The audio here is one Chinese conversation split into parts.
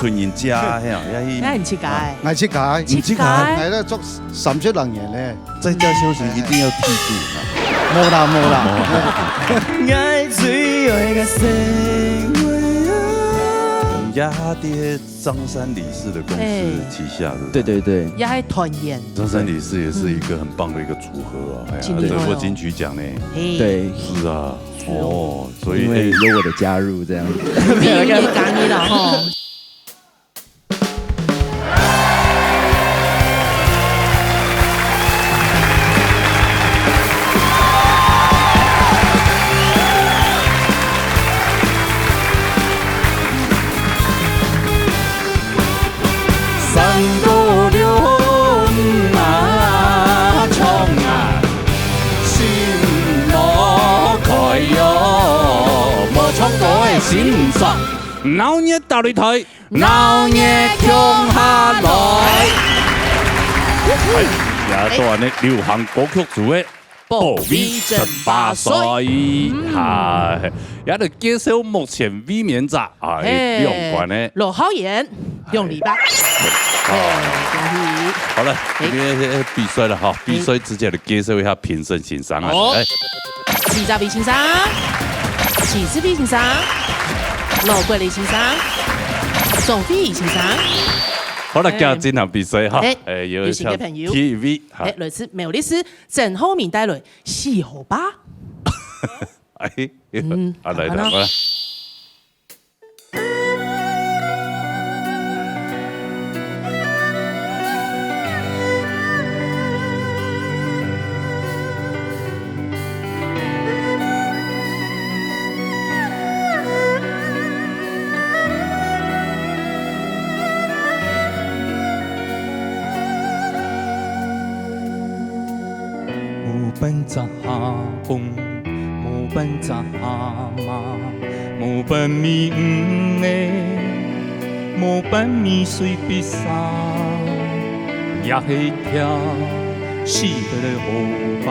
群人食遐，那很乞丐，爱乞丐，乞丐，爱咧做三出人员咧，在家休息一定要剃度冇啦冇啦。爱最爱个生活我们家爹张三李四的公司旗下的，对对对，也还团圆，张三李四也是一个很棒的一个组合啊，得过金曲奖呢。对，是啊，哦，所以因为有我的加入这样子，命运也赶你了哈。三五六啊，冲啊，心莫开哟，莫冲过的心酸，闹热大擂台，闹热强下来。也都系呢流行歌曲组的。保 V 正八岁，係，也就介紹目前 V 面集係兩款呢。羅浩然用禮拜，恭喜！好了，今天比賽了哈，比賽之前就介紹一下評審欣賞啊。好，四十位欣賞，70位欣賞，羅桂麗欣賞，宋飛怡欣賞。好了，今日進行比賽哈，有一些朋友 TV， 來自美麗斯鄭浩明帶來四號吧。來，本扎哈公，无本扎哈妈，无本咪唔诶，无本咪随必杀，也是条死的好吧。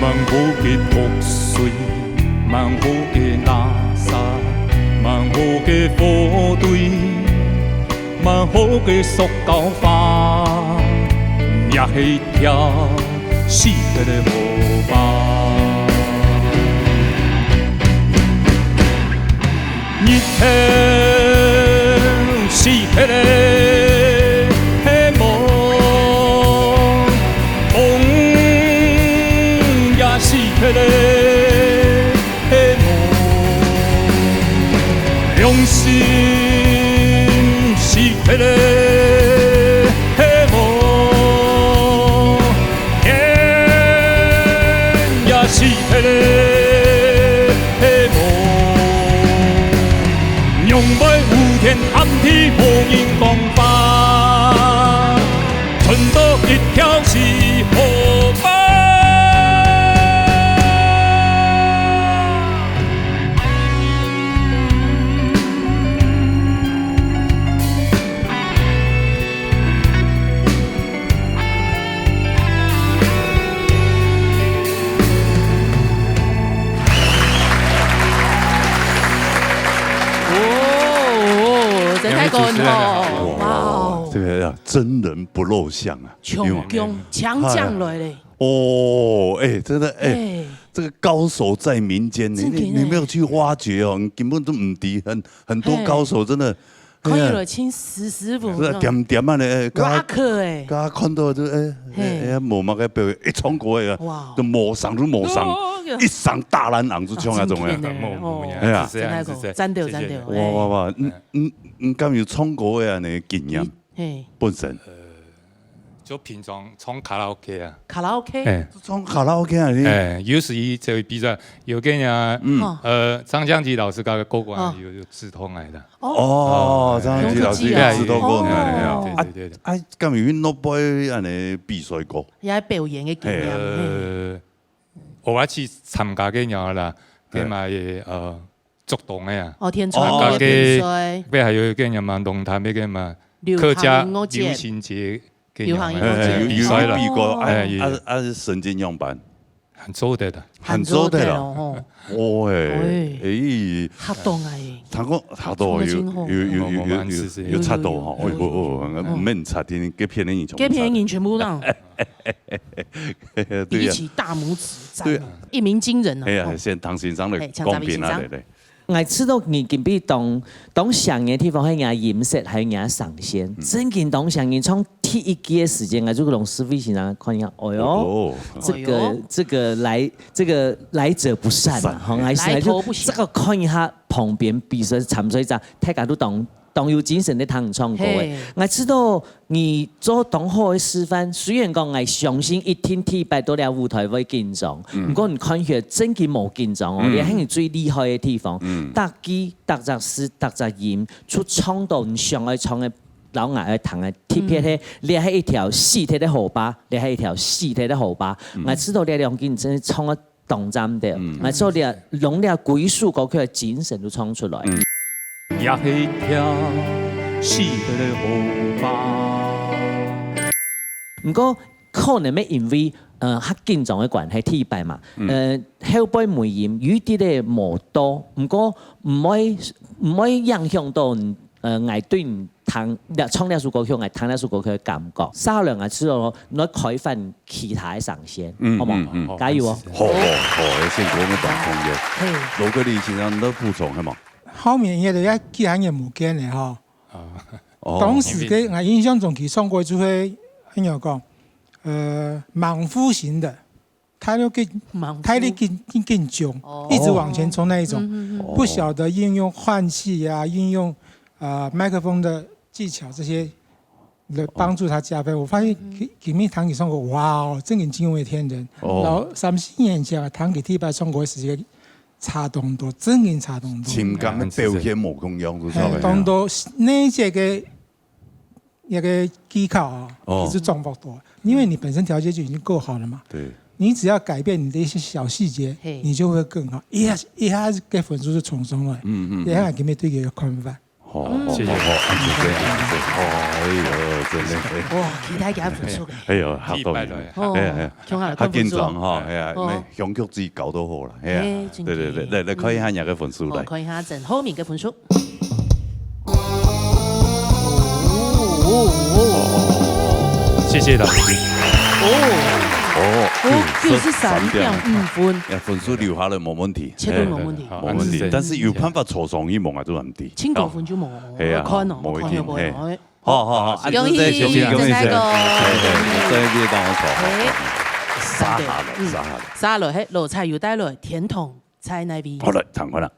万好嘅破碎，萬好嘅垃圾，萬好嘅火堆。萬好嘅塑膠花，也係條死嘅河吧。日天是迄個夢，夢也是迄個夢，用心。迄個夢，天也是迄個夢，用袂有天暗天無人講法，存到一條是河吧。太高了，哇！这个真人不露相啊，强将来嘞！哦，真的这个高手在民间，你没有去挖掘哦，你根本都唔敌很多高手，真的。可以了，请师傅。是点点啊嘞，rock 哎，刚刚看到就某嘛个表演一冲过来啊，就抹上就抹上，一上大蓝昂就冲那种呀，哎呀，真的，哇，你敢有冲过呀？那经验本身。就平常唱卡拉 OK 啊，卡拉 OK， 唱卡拉 OK 啊，有时这位比赛有跟人张将基老师刚刚过关有直通来的。哦，张将基老师有直通过来的，对。敢有运动杯安尼比赛过？也表演的经验。我去参加个鸟啦，跟嘛也足动的呀。哦，天传的比赛。不还有跟人嘛龙潭那个嘛客家流行节。流行比赛啦，比过神经样板，很做得的，很做得了。哦，哦诶，哈懂哎，他讲他都有差多哈，哦，免差点给骗人给便宜全部让对呀，比起大拇指对赞，一鸣惊人哎呀，哦。先唐先生嚟公平啊，对。我知道你見比當上嘅地方係人飲食係人上線，真見當上人從第一季嘅時間，我就同師傅先生看一下，哎呦，這個來者不善啊，來頭不小。這個看一下旁邊比賽參賽者，大家都當有精神的彈唱歌嘅。我知道你做當好嘅示範，雖然講我相信一天體拜到了舞台會緊張，不過你看佢真嘅冇緊張哦，你係最厲害嘅地方。特技、特隻詩、特隻音，出唱到你上去唱嘅老外去彈嘅，特別係你係一條細條的河巴，你係一條細條的河巴。我知道你兩件真係唱得動真啲，我知道你用你幾首歌曲嘅精神都唱出來。也係條細條的河巴。唔過可能咩因為較緊張嘅關係體拜嘛，後輩梅艷有啲咧冇多，唔過唔可以影響到我對你唱呢首歌曲，我彈呢首歌曲嘅感覺。稍量我知道我開發其他嘅上線，好冇？加油哦！好，先講嘅當中嘅，羅哥你先生都補充係嘛？後面嘢就一幾行嘢冇見嘅嗬。當時嘅我印象中佢唱過就係點樣講？莽夫型的，他就更囧，一直往前衝那一種，不曉得運用換氣啊，運用麥克風的技巧這些來幫助他加分。我發現佢面彈佢唱歌，哇，真係驚為天人。然後3-4年前啊，彈佢第一擺唱歌嘅時間差咁多，真係差咁多。情感嘅表現冇咁樣，都錯嘅。當到呢隻嘅一個技巧啊，其實重不多，因為你本身條件就已經夠好了嘛。對。你只要改變你的一些小細節，你就會更好。一下子嘅分數就衝上來。一下給你對佢嘅看法。謝謝。哎呦，真係。哇，其他嘅分數。哎呦，嚇到人。嚇緊張嚇，係啊，香曲自己搞都好啦，係啊。對，嚟看一下人嘅分數嚟。看一下陣後面嘅分數。謝謝老師。佢是3.5分，分數留下來冇問題，絕對冇問題，冇問題。但是有辦法錯上一夢啊，都唔低。千9分就冇，係啊，冇問題。好，恭喜謝謝個，這啲當我錯，沙下，喺羅菜又帶來甜筒菜那邊。好啦，彈開啦。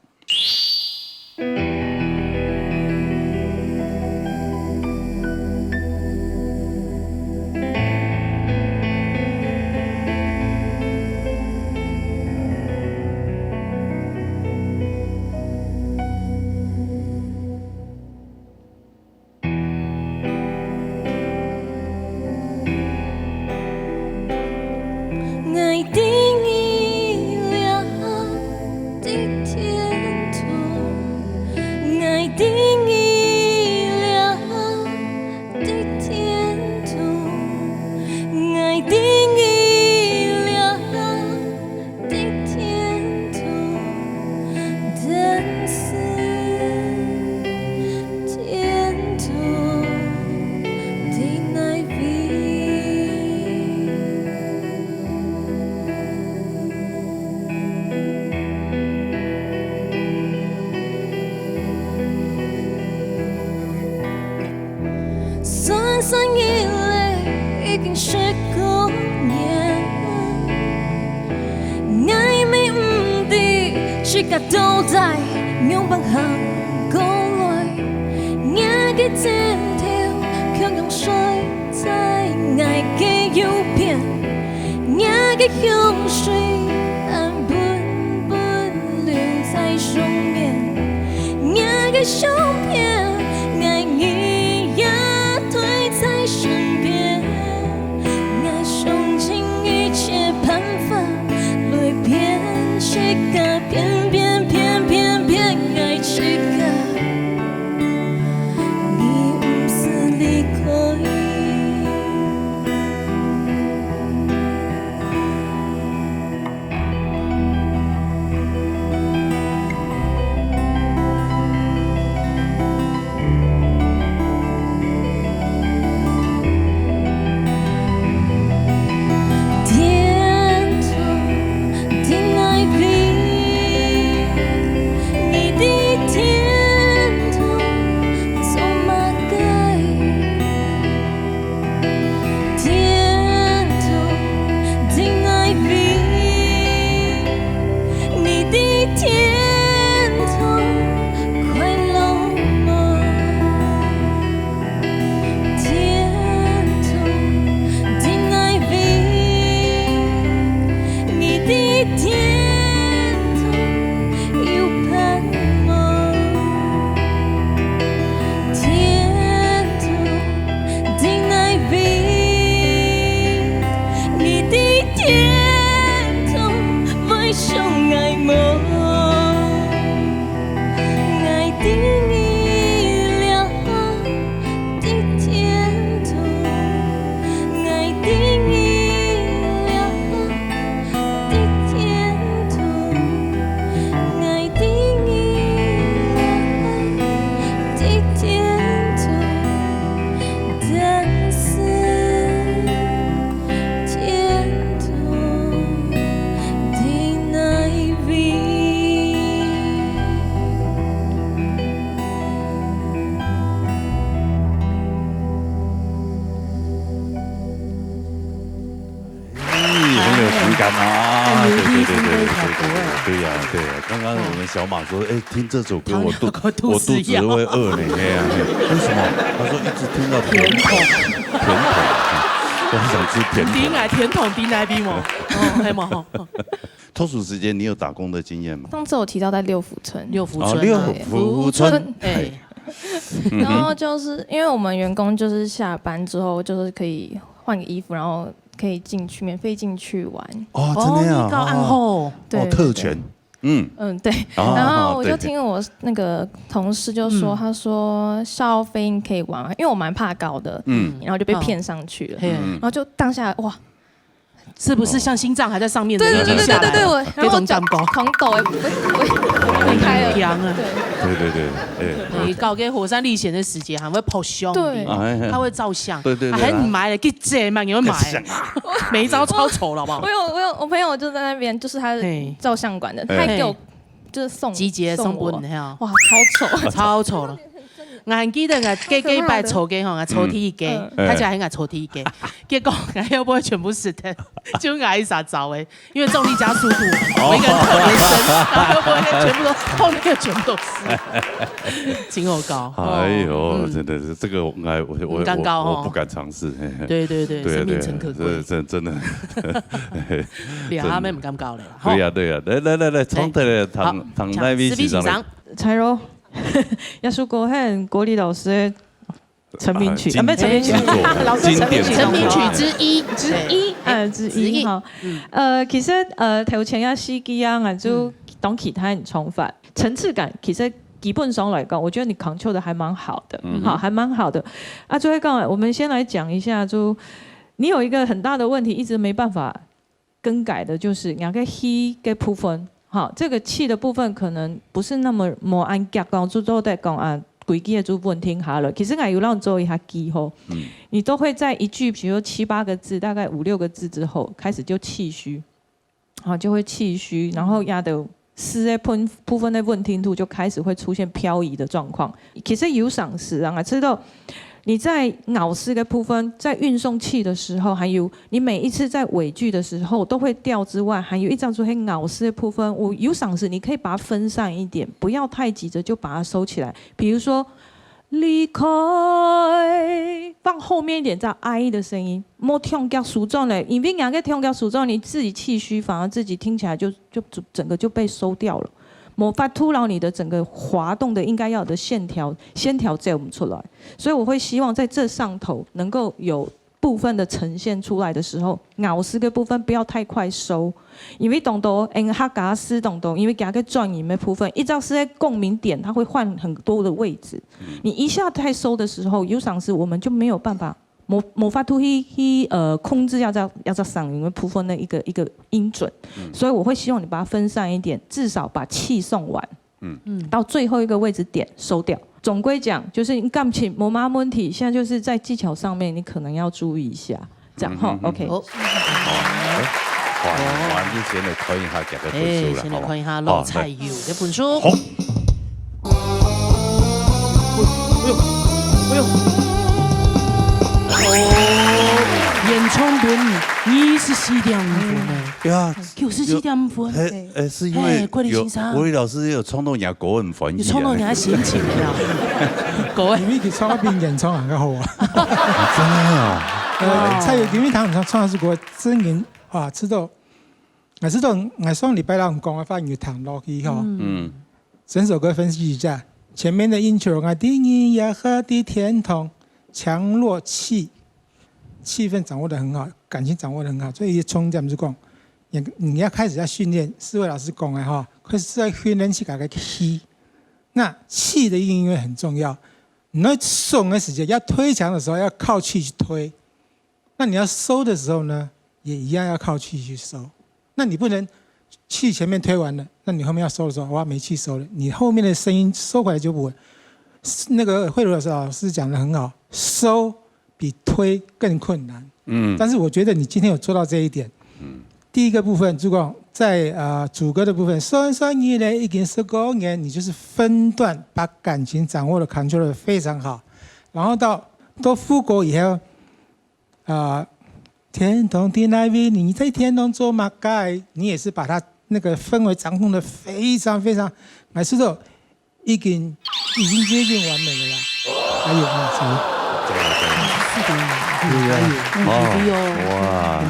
都在永恆行過來，我嘅前頭卻用水在愛嘅右邊，我嘅香水按本本留在上面，我嘅相片愛你也推在身邊，我想盡一切辦法來辨識個偏偏。对呀，对呀。刚刚我们小马说，哎，听这首歌我肚子会饿呢，哎呀，为什么？他说一直听到甜筒，我很想吃甜筒。甜奶甜筒，甜奶比吗？哦，还蛮好。脱暑时间你有打工的经验吗？上次我提到在六福村，六福村，六福村，哎。然后就是因为我们员工就是下班之后就是可以换个衣服，然后可以免费进去玩。哦，真的呀，高暗后，对，特权。对。然后我就听我那个同事就说，他说校飞可以玩，因为我蛮怕高的，然后就被骗上去了，然后就当下哇。是不是像心脏还在上面的？对，我然后脚狂抖，离开了。对，你搞个火山历险的时间还会跑凶，对，他会照相，对，还你买了给这嘛，你会买，每一招超丑了，好不好？我朋友就在那边，就是他照相馆的，他还给我就是集结送本，哇，超丑了。我记得我几摆抽给吼，我抽屉给，他家还我抽屉给，结果我要不会全部是的，就我一撒找诶，因为重力加速度，每个人特别深，然后又不会全部都后面全部都是，挺好高。哎呦，真的是这个我不敢尝试。对，生命诚可贵，真的。俩阿妹唔敢高嘞。对呀，来，从这个唐那边欣赏。柴柔。要说过很国立老师的成名曲，不是成名曲，老师成名曲之一，哈。其實頭前一司機啊，我就當其他人重返層次感，其實基本上來講，我覺得你 control 的還蠻好的，好，還蠻好的。啊，最後我們先來講一下，就你有一個很大的問題，一直沒辦法更改的，就是兩個 he 嘅部分。好，这个气的部分可能不是那么按脚讲，就都在讲啊，规矩的部分听下了。其实我有让做一下记号，你都会在一句，比如7、8个字，大概5、6个字之后，开始就气虚，好，就会气虚，然后压的诗的部分的问听度就开始会出现漂移的状况。其实有赏识啊，知道。你在咬诗的部分，在运送气的时候，还有你每一次在尾句的时候都会掉之外，还有一张出黑咬诗的部分，我有赏识，你可以把它分散一点，不要太急着就把它收起来。比如说离开，放后面一点，叫 I 的声音，莫听到数重嘞，因为两个听到数重，你自己气虚，反而自己听起来就整个就被收掉了。没法突扰你的整个滑动的应该要有的线条走不出来，所以我会希望在这上头能够有部分的呈现出来的时候，咬诗的部分不要太快收，因为懂得哈嘎诗懂得，因为给它个转音的部分，一张是在共鸣点，它会换很多的位置，你一下太收的时候，有赏识我们就没有办法。没法度去控制要在嗓音的部分的一个音准，所以我会希望你把它分散一点，至少把气送完，到最后一个位置点收掉。总归讲，就是你感情没嘛问题，现在就是在技巧上面你可能要注意一下，这样哈 ，OK。哇，你先来看一下这个本书了，先来看一下老蔡友这本书。哎呦。演唱本24.5分呢？对啊，94.5分。是因为国立老师有冲动人国文翻译，有冲动人心情了。各位，因为佢唱一邊演唱很好啊。真的啊。蔡友因為他唱的是國真言啊，知道我上禮拜六講嘅翻粵談落去哈。整首歌分析一下，前面的 intro 啊，定義呀和的甜筒。强弱气氛掌握得很好，感情掌握得很好，所以从这样子讲，你要开始要训练，四位老师讲的哈，开始在训练去改个气，那气的音乐很重要。你要送的时间，要推墙的时候要靠气去推，那你要收的时候呢，也一样要靠气去收。那你不能气前面推完了，那你后面要收的时候，哇，没气收了，你后面的声音收回来就不稳。那个慧茹老师讲得很好，收比推更困难。但是我觉得你今天有做到这一点。第一个部分，如果在主歌的部分，算你呢已经19年，你就是分段把感情掌握的 control 得非常好。然后到副歌以后，天童的那位，你在天童做马盖，你也是把它那个氛围掌控的非常非常，我知道已经接近完美了啦。还有啊，什么？哇，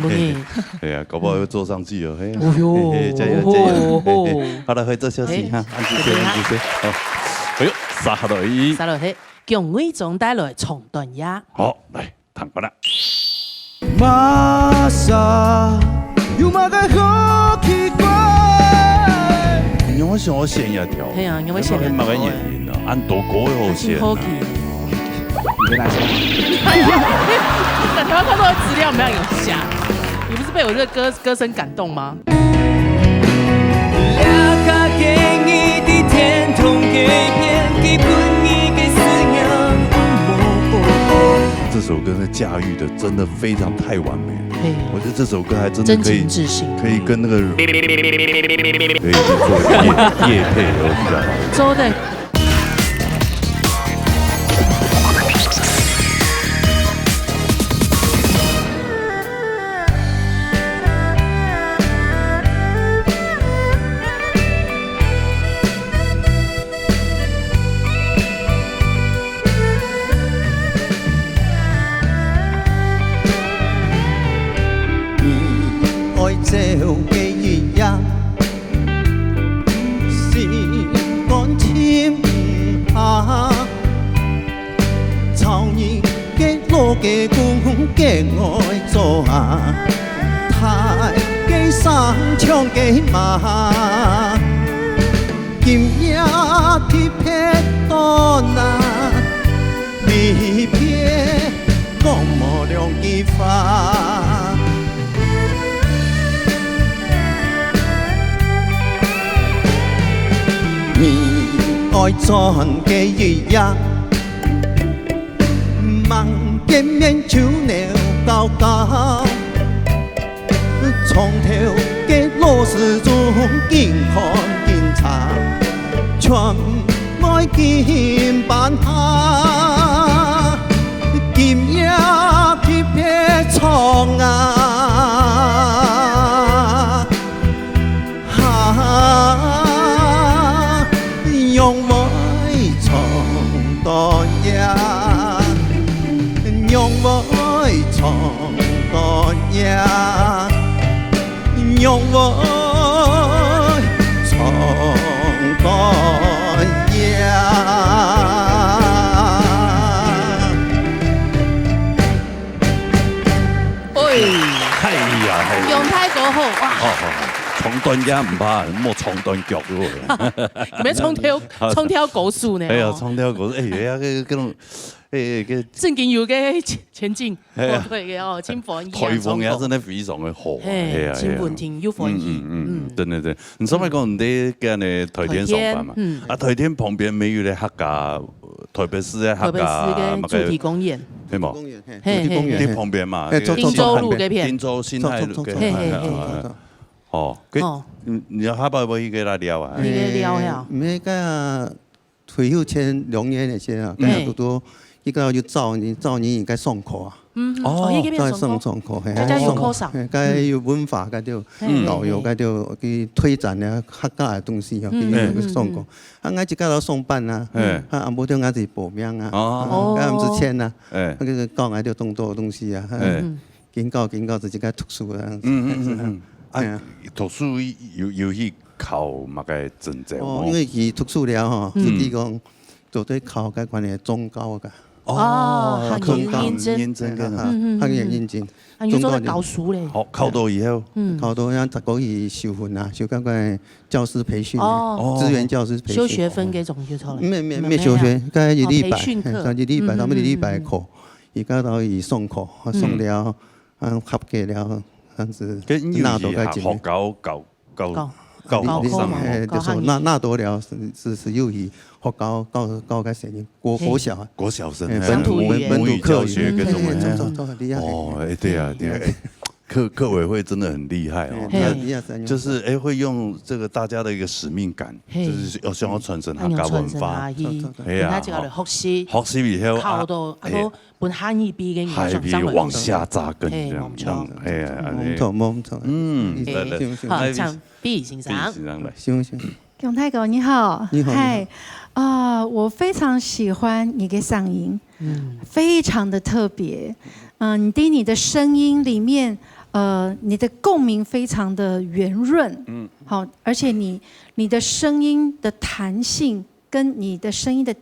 对啊，搞不好又坐上去哦，嘿，加油加油！好了，可以做休息哈，按这些，好，哎呦，沙落去，沙落去，姜伟忠带来重段呀。好，来，弹过来。Masa yung h好奇怪。因为我想我线也跳，系啊，因为线也跳，演员哦，按多歌好线。好奇。你来说。台湾看到的资料没有下，你不是被我这个歌声感动吗？这首歌呢，驾驭的真的非常太完美了。我觉得这首歌还真的可以跟那个可以做业配而比较好。周的。這記憶呀，是感情唔下，秋日嘅路嘅公嘅愛做下，太嘅山唱嘅馬，今夜鐵劈多難，離別講無兩句話。愛做嘅日日，望見面就了高高，從頭嘅路是中見看見查，全愛見辦下，今夜撇撇窗啊。用愛重彈呀，用愛重彈呀，用愛重彈呀。哎呀，用太過好哇！重段也唔怕，莫重段腳喎。咩衝跳高速呢？哎呀，衝跳高速，哎呀，嗰種，個正經要嘅前進，對嘅哦，輕緩一樣。台風也真係非常嘅好，係啊，輕緩停又緩一。真的。你上面講你喺呢台天上班嘛？啊，台天旁邊沒有咧客家，台北市嘅客家，嘅主題公園。係冇？公園喺旁邊嘛？汀州路嗰邊。汀州新泰路嗰邊。哦，你要下擺要去給他聊啊？去給聊呀？咩個退休前2年那些啊，咁多依家要照年應該上課啊。再上課，大家要課上。該要文化，該要導遊，該要去推展咧客家嘅東西啊，去上課。啊，我自家都上班啊，啊冇啲我自己報名啊，咁唔知簽啊，嗰個教我啲咁多東西啊，警告自己嘅讀書啊。啊，讀書有去考乜嘅證照？哦，因為佢讀書了吼，自己講做對考嘅關係中高噶。哦，學業認真嘅，學業認真。啊，要做教書咧。好，考到以後，考到要10個月收分啊，收嗰個教師培訓，資源教師培訓。修學分嗰種叫做咧？咩修學？嗰一禮拜，嗰一禮拜，咁一禮拜課，而家到去上課，上了，合格了。跟有時學高三，就是那多了是幼兒學高嘅聲音，國小啊，國小生，本土教學嗰種哦，對啊，客委会真的很厉害哦，就是会用这个大家的一个使命感，就是要想要传承客家文化，係啊，就學習以後靠到本漢語比嘅海比往下扎根，冇錯，冇錯，好，唱 B 先生來，行。永泰哥你好，你好，嗨，我非常喜歡你嘅嗓音，非常的特別，你的聲音裡面，你的共鳴非常的圓潤，好，而且你的聲音的彈性跟你的聲音的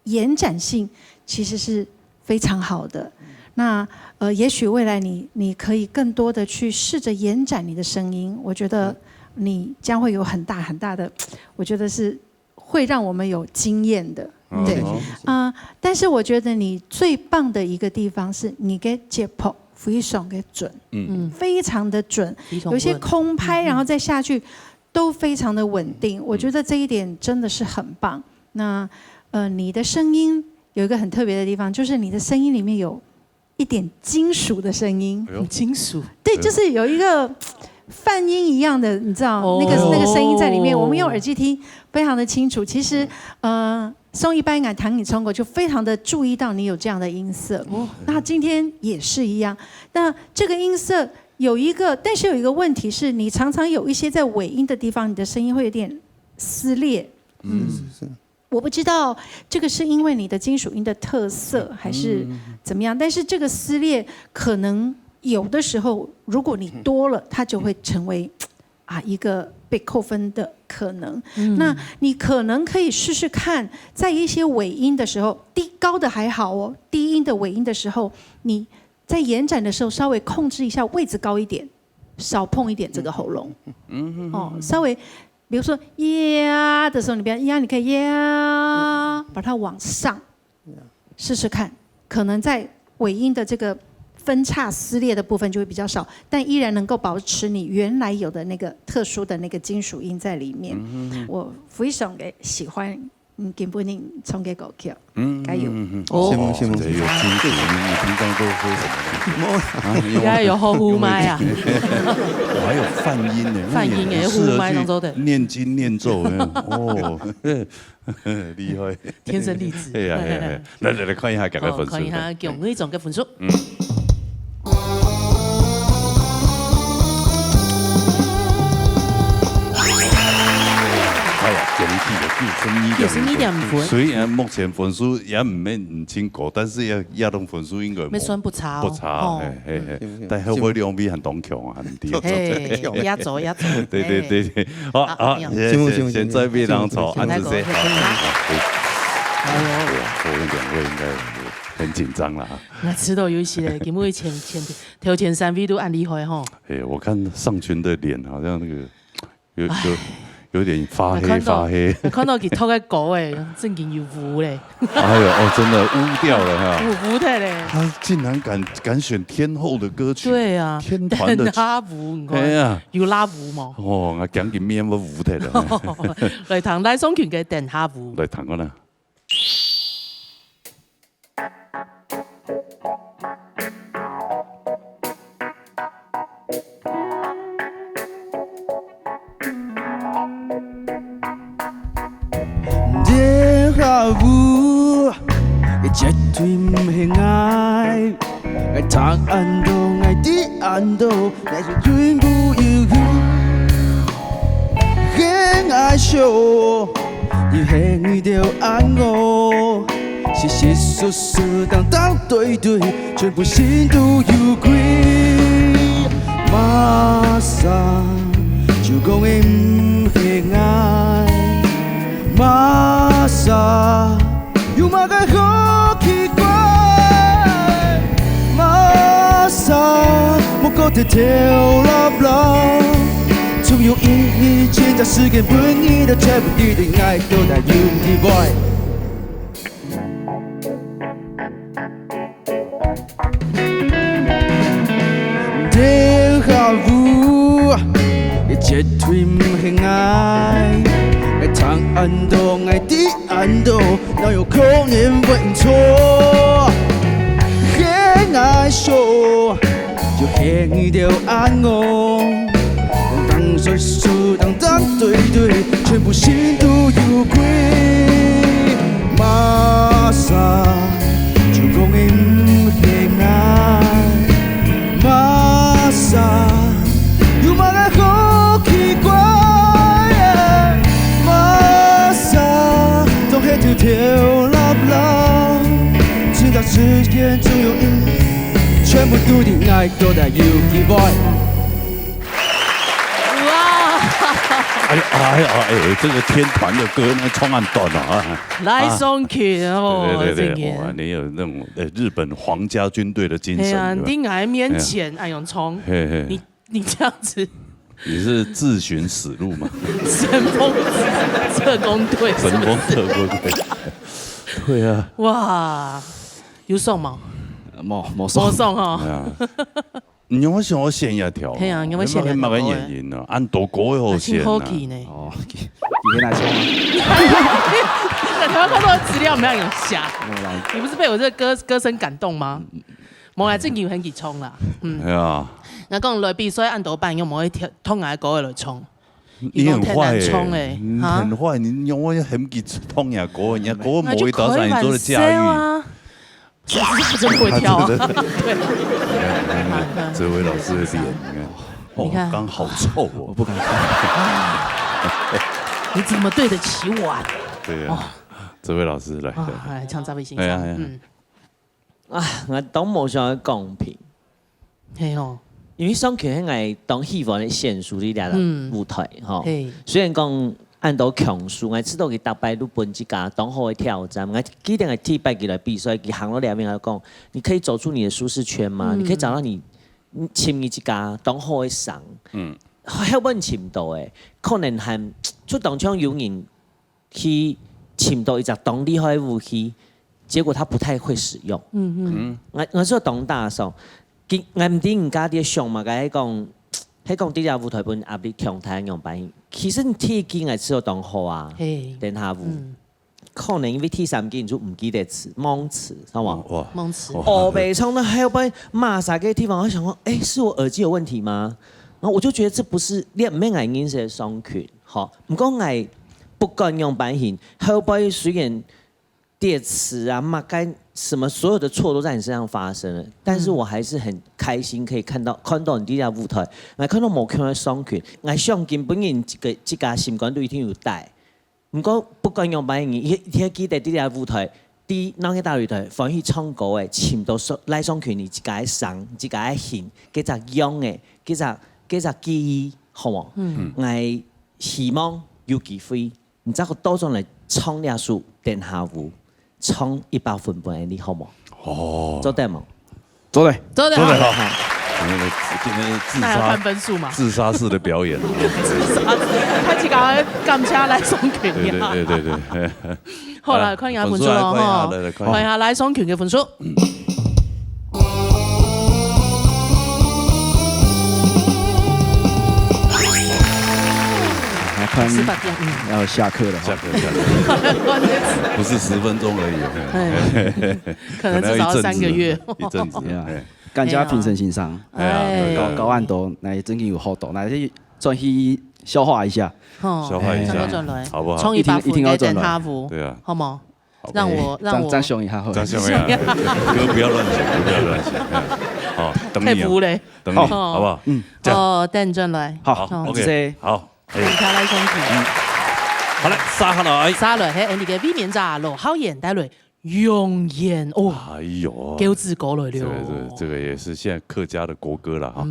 延展性其實是非常好的。那也許未來你可以更多的去試着延展你的聲音，我覺得你將會有很大很大的，我覺得是會讓我們有經驗的。對，但是我覺得你最棒的一個地方是你嘅節拍非常的準，非常的準，有些空拍然後再下去都非常的穩定，我覺得這一點真的是很棒。那你的聲音有一個很特別的地方，就是你的聲音裡面有一點金屬的聲音，金屬，對，就是有一個泛音一樣的，你知道那個聲音在裡面，我們用耳機聽非常的清楚。其實宋一般彈你中國就非常的注意到你有這樣的音色，那今天也是一樣。那這個音色有一個，但是有一個問題是你常常有一些在尾音的地方，你的聲音會有點撕裂。我不知道這個是因為你的金屬音的特色還是怎麼樣，但是這個撕裂可能有的時候如果你多了，它就會成為一個被扣分的可能。那你可能可以試試看，在一些尾音的時候，低高的還好哦，低音的尾音的時候，你在延展的時候稍微控制一下位置高一點，少碰一點這個喉嚨，稍微。比如說呀的時候，你不要呀，你可以呀，把它往上試試看，可能在尾音的這個分叉撕裂的部分就會比較少，但依然能夠保持你原來有的那個特殊的那個金屬音在裡面。我非常嘅喜歡金本寧唱嘅歌曲，加油！有金屬音，你平常都喝什麼？應該有喝呼麥啊！我還有泛音呢，泛音嘅呼麥當中的念經念咒哦，厲害！天生麗質。來看一下佢嘅分數。看一下姜偉總嘅分數。92.5分，雖然目前分數也唔清楚，但是也同分數應該沒算不差，不差，但係會兩邊很東強啊，很啲。壓軸。對，好，現在別當錯，安子先。後面兩位應該很緊張啦。我知道有些根本頭前3位都很厲害哈。我看尚群的臉好像那個有點發黑。看到佢頭嘅歌誒，正經有污咧。哎呦，真的污掉了哈。污的咧。他竟然敢選天后的歌曲。對啊。天團的。拉污，唔該。要拉污嘛。我講緊咩乜污的啦。嚟彈賴雙權嘅電下污。嚟彈我啦。絕對唔係愛，談安到愛啲安到，那是全部要很愛笑，要輕掉安我，是是說說當對對，全部心都要歸，馬上就講嘅唔係愛，馬上要馬嘅好奇怪，馬上我覺得跳落落，總有一天在時間本意的全部你的愛都在有意外。電下舞，絕對唔係愛。談安到愛的安到，哪有可能會錯？很愛說，就黑着暗哦。当说说当对对，全部心都有鬼。马上就讲的不是爱，马上又马来好奇怪，马上都黑条条拉不拉，直到时间总有因，全部笃定爱都在有意外。这个天团的歌那冲岸段啊，来送去哦，对，哇，你有那种日本皇家军队的精神。哎呀，你爱面前哎呦冲，你这样子，你是自寻死路吗？神风特工队，神风特工队，对啊。哇，有送吗？冇送哦。你有冇想我线一条？系啊，有冇线一条？乜嘅原因啊？按多歌好线啊。好奇呢。哦，你来冲啊！台湾看到的资料没有瞎。你不是被我这个歌声感动吗？冇来正要很去冲啦。系啊。我讲来比赛按多半用冇去通牙歌来冲。你很坏哎，你很坏，你用我很去通牙歌，人家歌冇会导上你做的驾驭。他真不会跳啊！对，这位老师的脸，你看，刚好臭哦，我不敢看。你怎么对得起我？对啊，这位老师来，来唱这位欣赏。我当冇想去公平，系哦，因为上去係當希望嘅限數呢啲舞台吼，雖然講。按到強數，我知道佢大擺都本一家當好嘅挑戰，我記得係第8季來比賽，佢行到兩邊嚟講，你可以走出你的舒適圈嘛，你可以找到你簽一家當好嘅賞，後本簽到嘅，可能係出當場有人去簽到一隻當厲害嘅武器，結果他不太會使用，我說當大數，我唔知人家啲上嘛，佢講。喺講啲隻舞台本壓力強太樣版，其實第1季係知道當好啊，等下舞，可能因為第3季你就唔記得詞，忘詞，係嘛？忘詞。我被唱到後邊罵啥個地方，我想講，哎，是我耳機有問題嗎？然後我就覺得這不是你唔係藝音社雙曲，好，唔講係不慣用版型，後邊雖然啲詞啊、罵該什麼所有的錯都在你身上發生了，但是我還是很開心可以看到你啲隻舞台，我看到無強嘅雙曲，我相信本人這家心肝都一定有帶。唔過不管用版型，一記得啲隻舞台，啲那個大舞台，反而唱歌嘅，全部拉雙曲，你自己上，自己獻，幾隻樣嘅，幾隻記憶，好冇？我希望有機會，然之後多種嚟唱啲首電下舞。唱100分半，你好冇？哦，做得冇？做得，做得好。今天自杀判分数嘛？自杀式的表演。自杀式，他几个感车来送拳呀？对。好了，看一下分數咯，哈，看一下來送拳嘅分數。要下課了，不是10分鐘而已，可能至少要3個月，一陣子。大家平身欣賞，高按度，來真係有好多，來轉去消化一下，消化一下，好不好？衝100分嘅等下舞，對啊，好冇？讓我張雄一下，張雄一下，歌不要亂寫，不要亂寫，好，等你，等你，好不好？哦，等陣來，好，OK，好。大家來送拳。好嘞，沙來，係你嘅 V 面咋，羅浩然帶來永遠哦。哎呦，叫自國來了。這個也是現在客家的國歌了哈。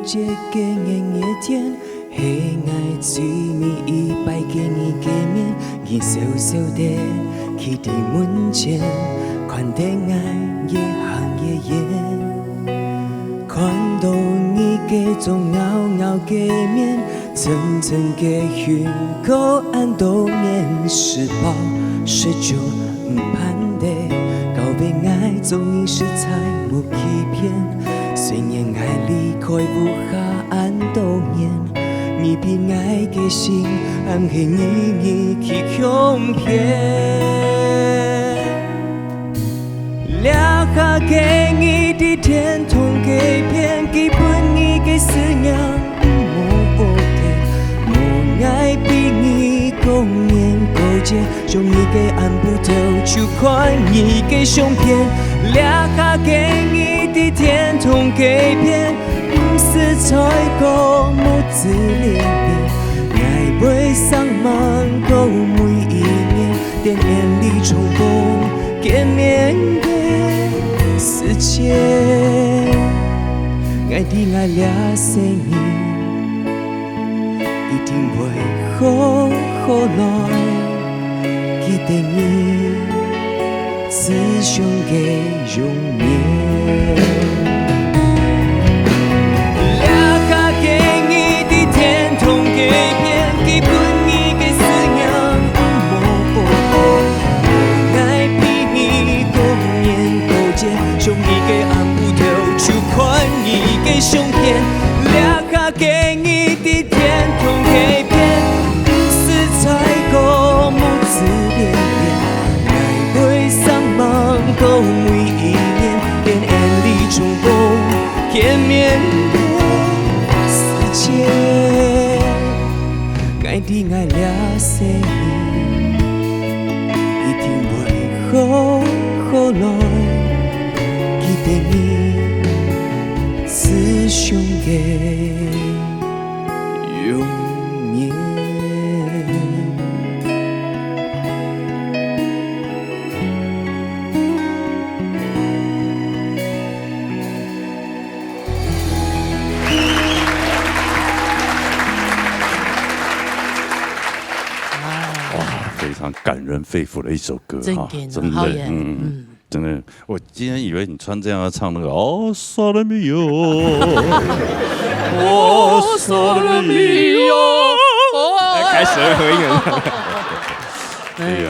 这个人的天，黑暗最美一百个你见面，你小小的去的门前，看得爱越行越远，看到你各种拗拗嘅面，层层给予够按多年是饱是就盼的，告别爱总已是彩无欺骗，虽然爱离开无下按多年，你比爱的心暗黑你去哄骗。留下给你的天堂给骗，基本你的思念无无的，无爱比你共年勾结，将你的按不透就看你的相片。留下给你的天堂给骗，不是采购母子恋恋，爱袂上网购每一年，电眼里重逢见面的世界，爱的爱俩生意，一定会好好来，记得你思想的容颜。相片留下给你的天空给骗，不是采购母子恋恋，爱袂上网购每一年，连眼里重逢见面的世界，爱的爱俩生意，一定会好好来，记得你。思想的永远。哇，非常感人肺腑的一首歌哈，真的，真的，我今天以为你穿这样要唱那个哦，萨拉米哟，哦，萨拉米哟，开始了合音了。对呀，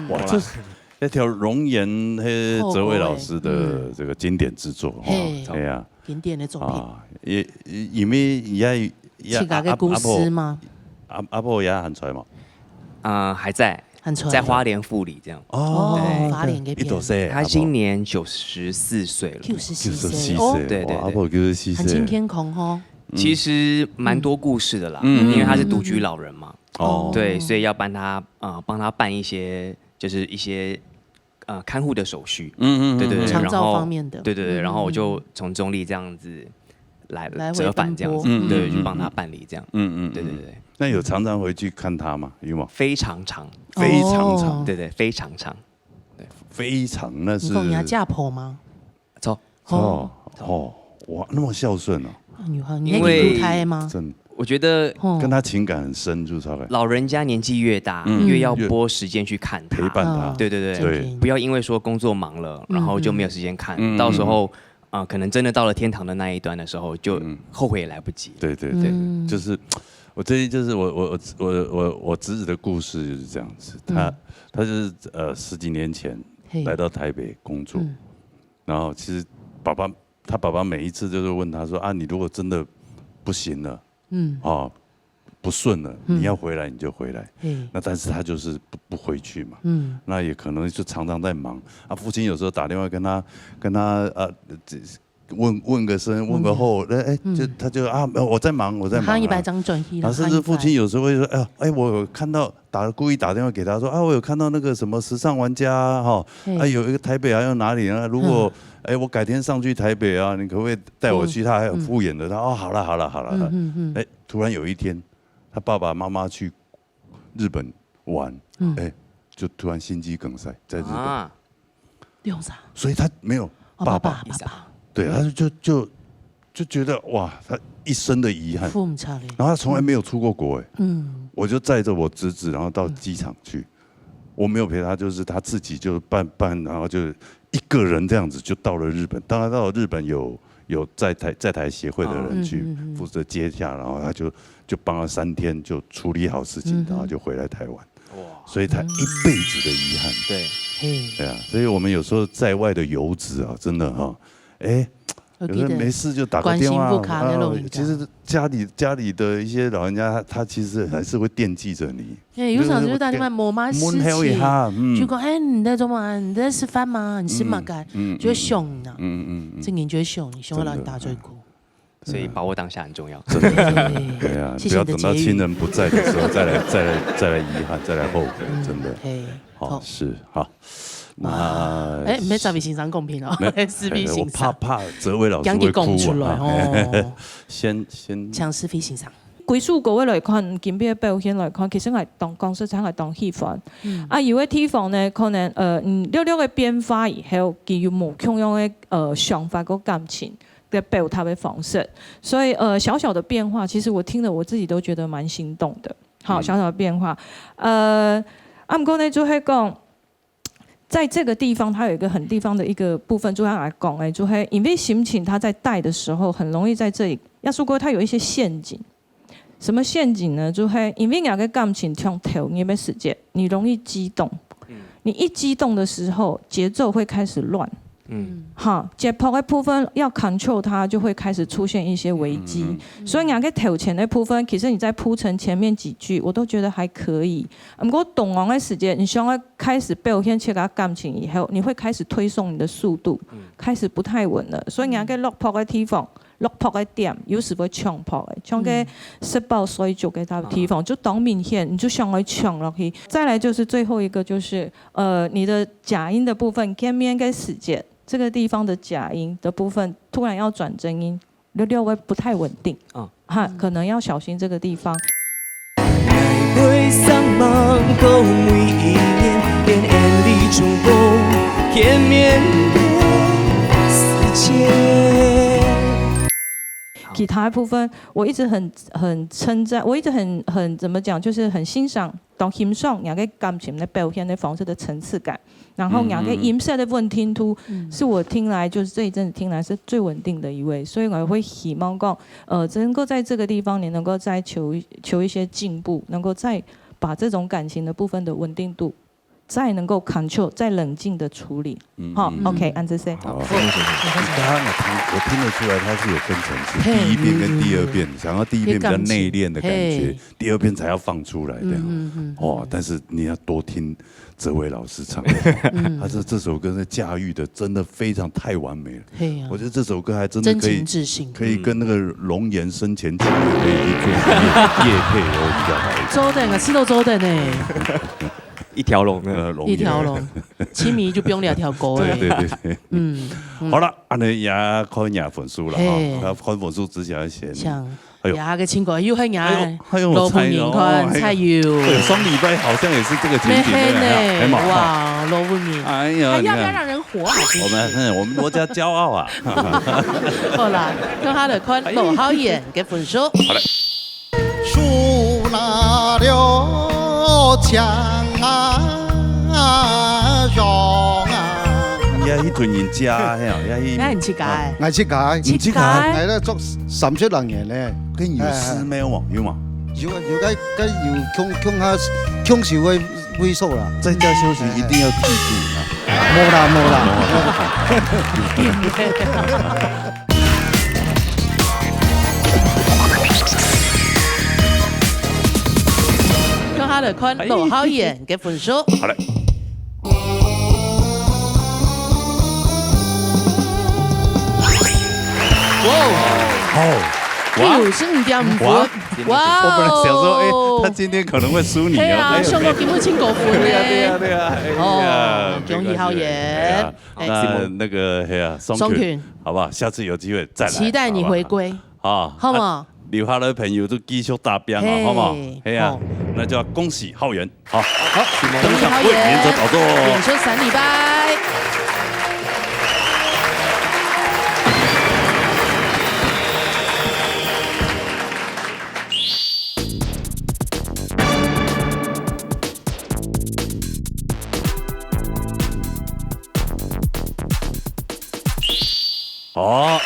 哇，这是那条容颜黑泽伟老师的这个经典之作，对呀，经典的作品。也因为也是个个故事吗？阿婆也喊出来嘛？还在。在花莲富里这样哦，花莲给多岁？他今年94岁了，94岁，对对，阿婆94岁，很惊天空哦。其实蛮多故事的啦，因为他是独居老人嘛，哦，对，所以要帮他办一些就是一些看护的手续，对对对，长照方面的，对对对，然后我就从中立这样子来折返这样子，对，去帮他办理这样，对对对。那有常常回去看他吗？有吗？非常长，非常长，对对，非常长，对，非常那是。你讲你要嫁婆吗？走哦，哇，那么孝顺哦。因为乳胎吗？真，我觉得跟他情感很深，就差了。老人家年纪越大，越要拨时间去看他，陪伴他。对对对，不要因为说工作忙了，然后就没有时间看，到时候可能真的到了天堂的那一端的时候，就后悔也来不及。对对对，就是。我最近就是我侄子的故事就是这样子，他就是10几年前来到台北工作，然后其实他爸爸每一次就是问他说啊，你如果真的不行了，不顺了，你要回来你就回来，那但是他就是不回去嘛，那也可能就常常在忙啊，父亲有时候打电话跟他问个声，问个后，就他就啊，我在忙。他100张转移了。甚至父亲有时候会说，我有看到故意打电话给他说啊，我有看到那个什么时尚玩家哈，有一个台北还有哪里啊？如果我改天上去台北啊，你可不可以带我去？他还很敷衍的，他好了。突然有一天，他爸爸妈妈去日本玩，就突然心肌梗塞在日本，所以他没有爸爸。对，他就觉得哇，他一生的遗憾。然后他从来没有出过国我就载着我侄子，然后到机场去，我没有陪他，就是他自己就办，然后就一个人这样子就到了日本。当然到了日本有在台协会的人去负责接驾，然后他就帮了3天就处理好事情，然后就回来台湾。哇！所以他一辈子的遗憾。对啊，所以我们有时候在外的游子啊，真的哈，有人没事就打个电话，其实家里的一些老人家，他其实还是会惦记着你。有时候就打电话问妈事情，就讲你在做嘛？你在吃饭吗？你吃嘛该？就会凶你啊，这你就会凶你，凶到让你打嘴鼓。所以把握当下很重要。真的，对啊，不要等到亲人不在的时候再来遗憾，再来后悔，真的。好，是好。那没找比欣赏公平哦，是比欣赏。我怕泽伟老师会哭啊。先强势比欣赏。归属各位来看，金边的表现来看，其实係當講實在係當戲法。有啲地方呢，可能略嘅變化以後，佢有冇同樣嘅想法個感情嘅表達嘅方式，所以小小的變化，其實我聽了我自己都覺得蠻心動的。好，小小的變化，不過呢就係講。在这个地方，它有一个很地方的一个部分，就像来讲，就是因为心情它在带的时候，很容易在这里。要说过，它有一些陷阱。什么陷阱呢？就是因为两个感情从头你没时间，你容易激动。你一激动的时候，节奏会开始乱。节拍的部分要 control 它，就会开始出现一些危机。所以两个头前的部分，其实你在铺陈前面几句，我都觉得还可以。不过动完的时间，你想要开始表现这个感情以后，你会开始推送你的速度，开始不太稳了。所以两个落拍的地方。落拍的点有时會搶拍的，搶嘅18歲做嘅地方就當明顯，你就想來搶落去。再來就是最後一個，就是你的假音的部分，見面嘅時間，這個地方的假音的部分突然要轉真音，略會不太穩定，可能要小心這個地方。其他部分我一直很称赞，我一直很怎么讲，就是很欣赏当欣赏两个感情的表现的方式的层次感，然后两个音色的稳定度，是我听来就是这一阵子听来是最稳定的一位，所以我会希望讲，能够在这个地方你能够再求一些进步，能够再把这种感情的部分的稳定度。再能够 control， 再冷静的处理。好 ，OK， 按这些。好，我听得出来，他是有分层次，第一遍跟第二遍，想要第一遍比较内敛的感觉，第二遍才要放出来这样。但是你要多听泽伟老师唱，他这首歌的驾驭的真的非常太完美了。我觉得这首歌还真的可以跟那个龙岩生前可以去做业配哦，比较好。周等啊，吃到周等呢。一条龙一条龙，青迷就不用2条沟了。对，好了，安尼也看下分数了哈。看分数之前要先，牙个青果又很牙，萝卜面宽菜油。对，双礼拜好像也是这个情景呢。哇，萝卜面，哎呀，还要不要让人活？我们国家骄傲啊。好啦，用他的看罗浩演给分数。好嘞。树那了墙啊上啊，也迄团人食吓，也很切解，爱切解，切解，系咧作三出人员咧，跟有师咩喎？有嘛？有要强受嘅猥琐啦，在家休息一定要记住啊！冇啦。用他的看罗浩演给分数。好嘞。哇，65.5分，哇！我本来想说，他今天可能会输你哦。对啊，上个根本请9分嘞。对啊。哦，恭喜浩演。那个双拳，好不好？下次有机会再来。期待你回归。好吗？留下来的朋友都继续打标啊，好不好？那就要恭喜浩演，好，恭喜浩演，免责导座，领休3礼拜。哦，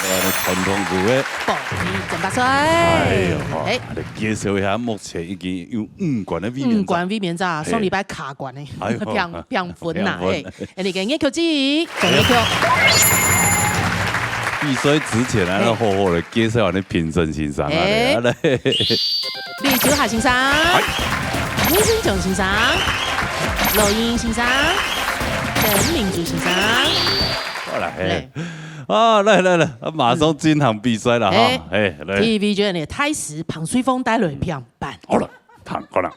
这个传统舞的宝鸡整八岁。哎，来介绍一下，目前已经有5罐的卫面罐卫面罩，上礼拜卡罐的，平分呐，你嘅眼球子，讲眼球。比赛之前啊，好好的介绍下你评审先生啊，来，李秋霞先生，吴振정先生，罗英先生，陈明珠先生，好来，来，马上进行比赛了哈，来 ，TV 卷的泰式彭水峰带来平板，好了，好了。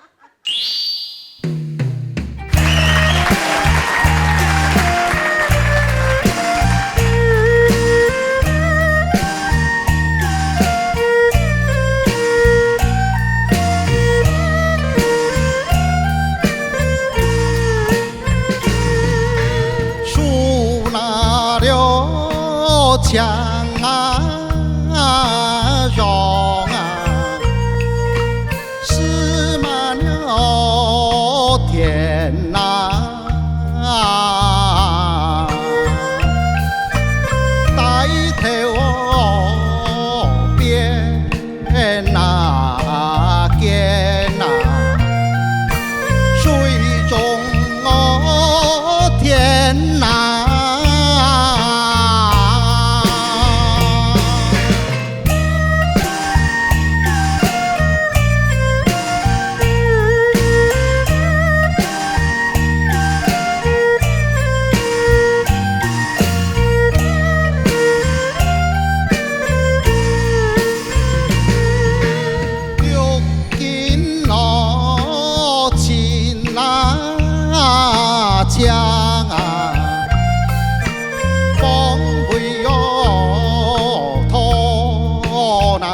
江啊，上啊，湿满了天啊，带头边那见啊，水中天啊。江啊，风会有头呐，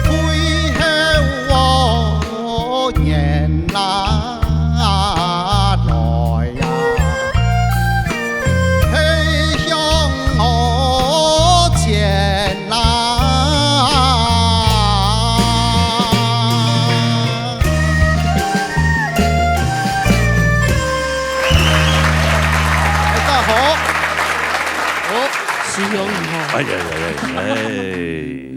退后我年呐来呀，嘿向我前呐。哎呀，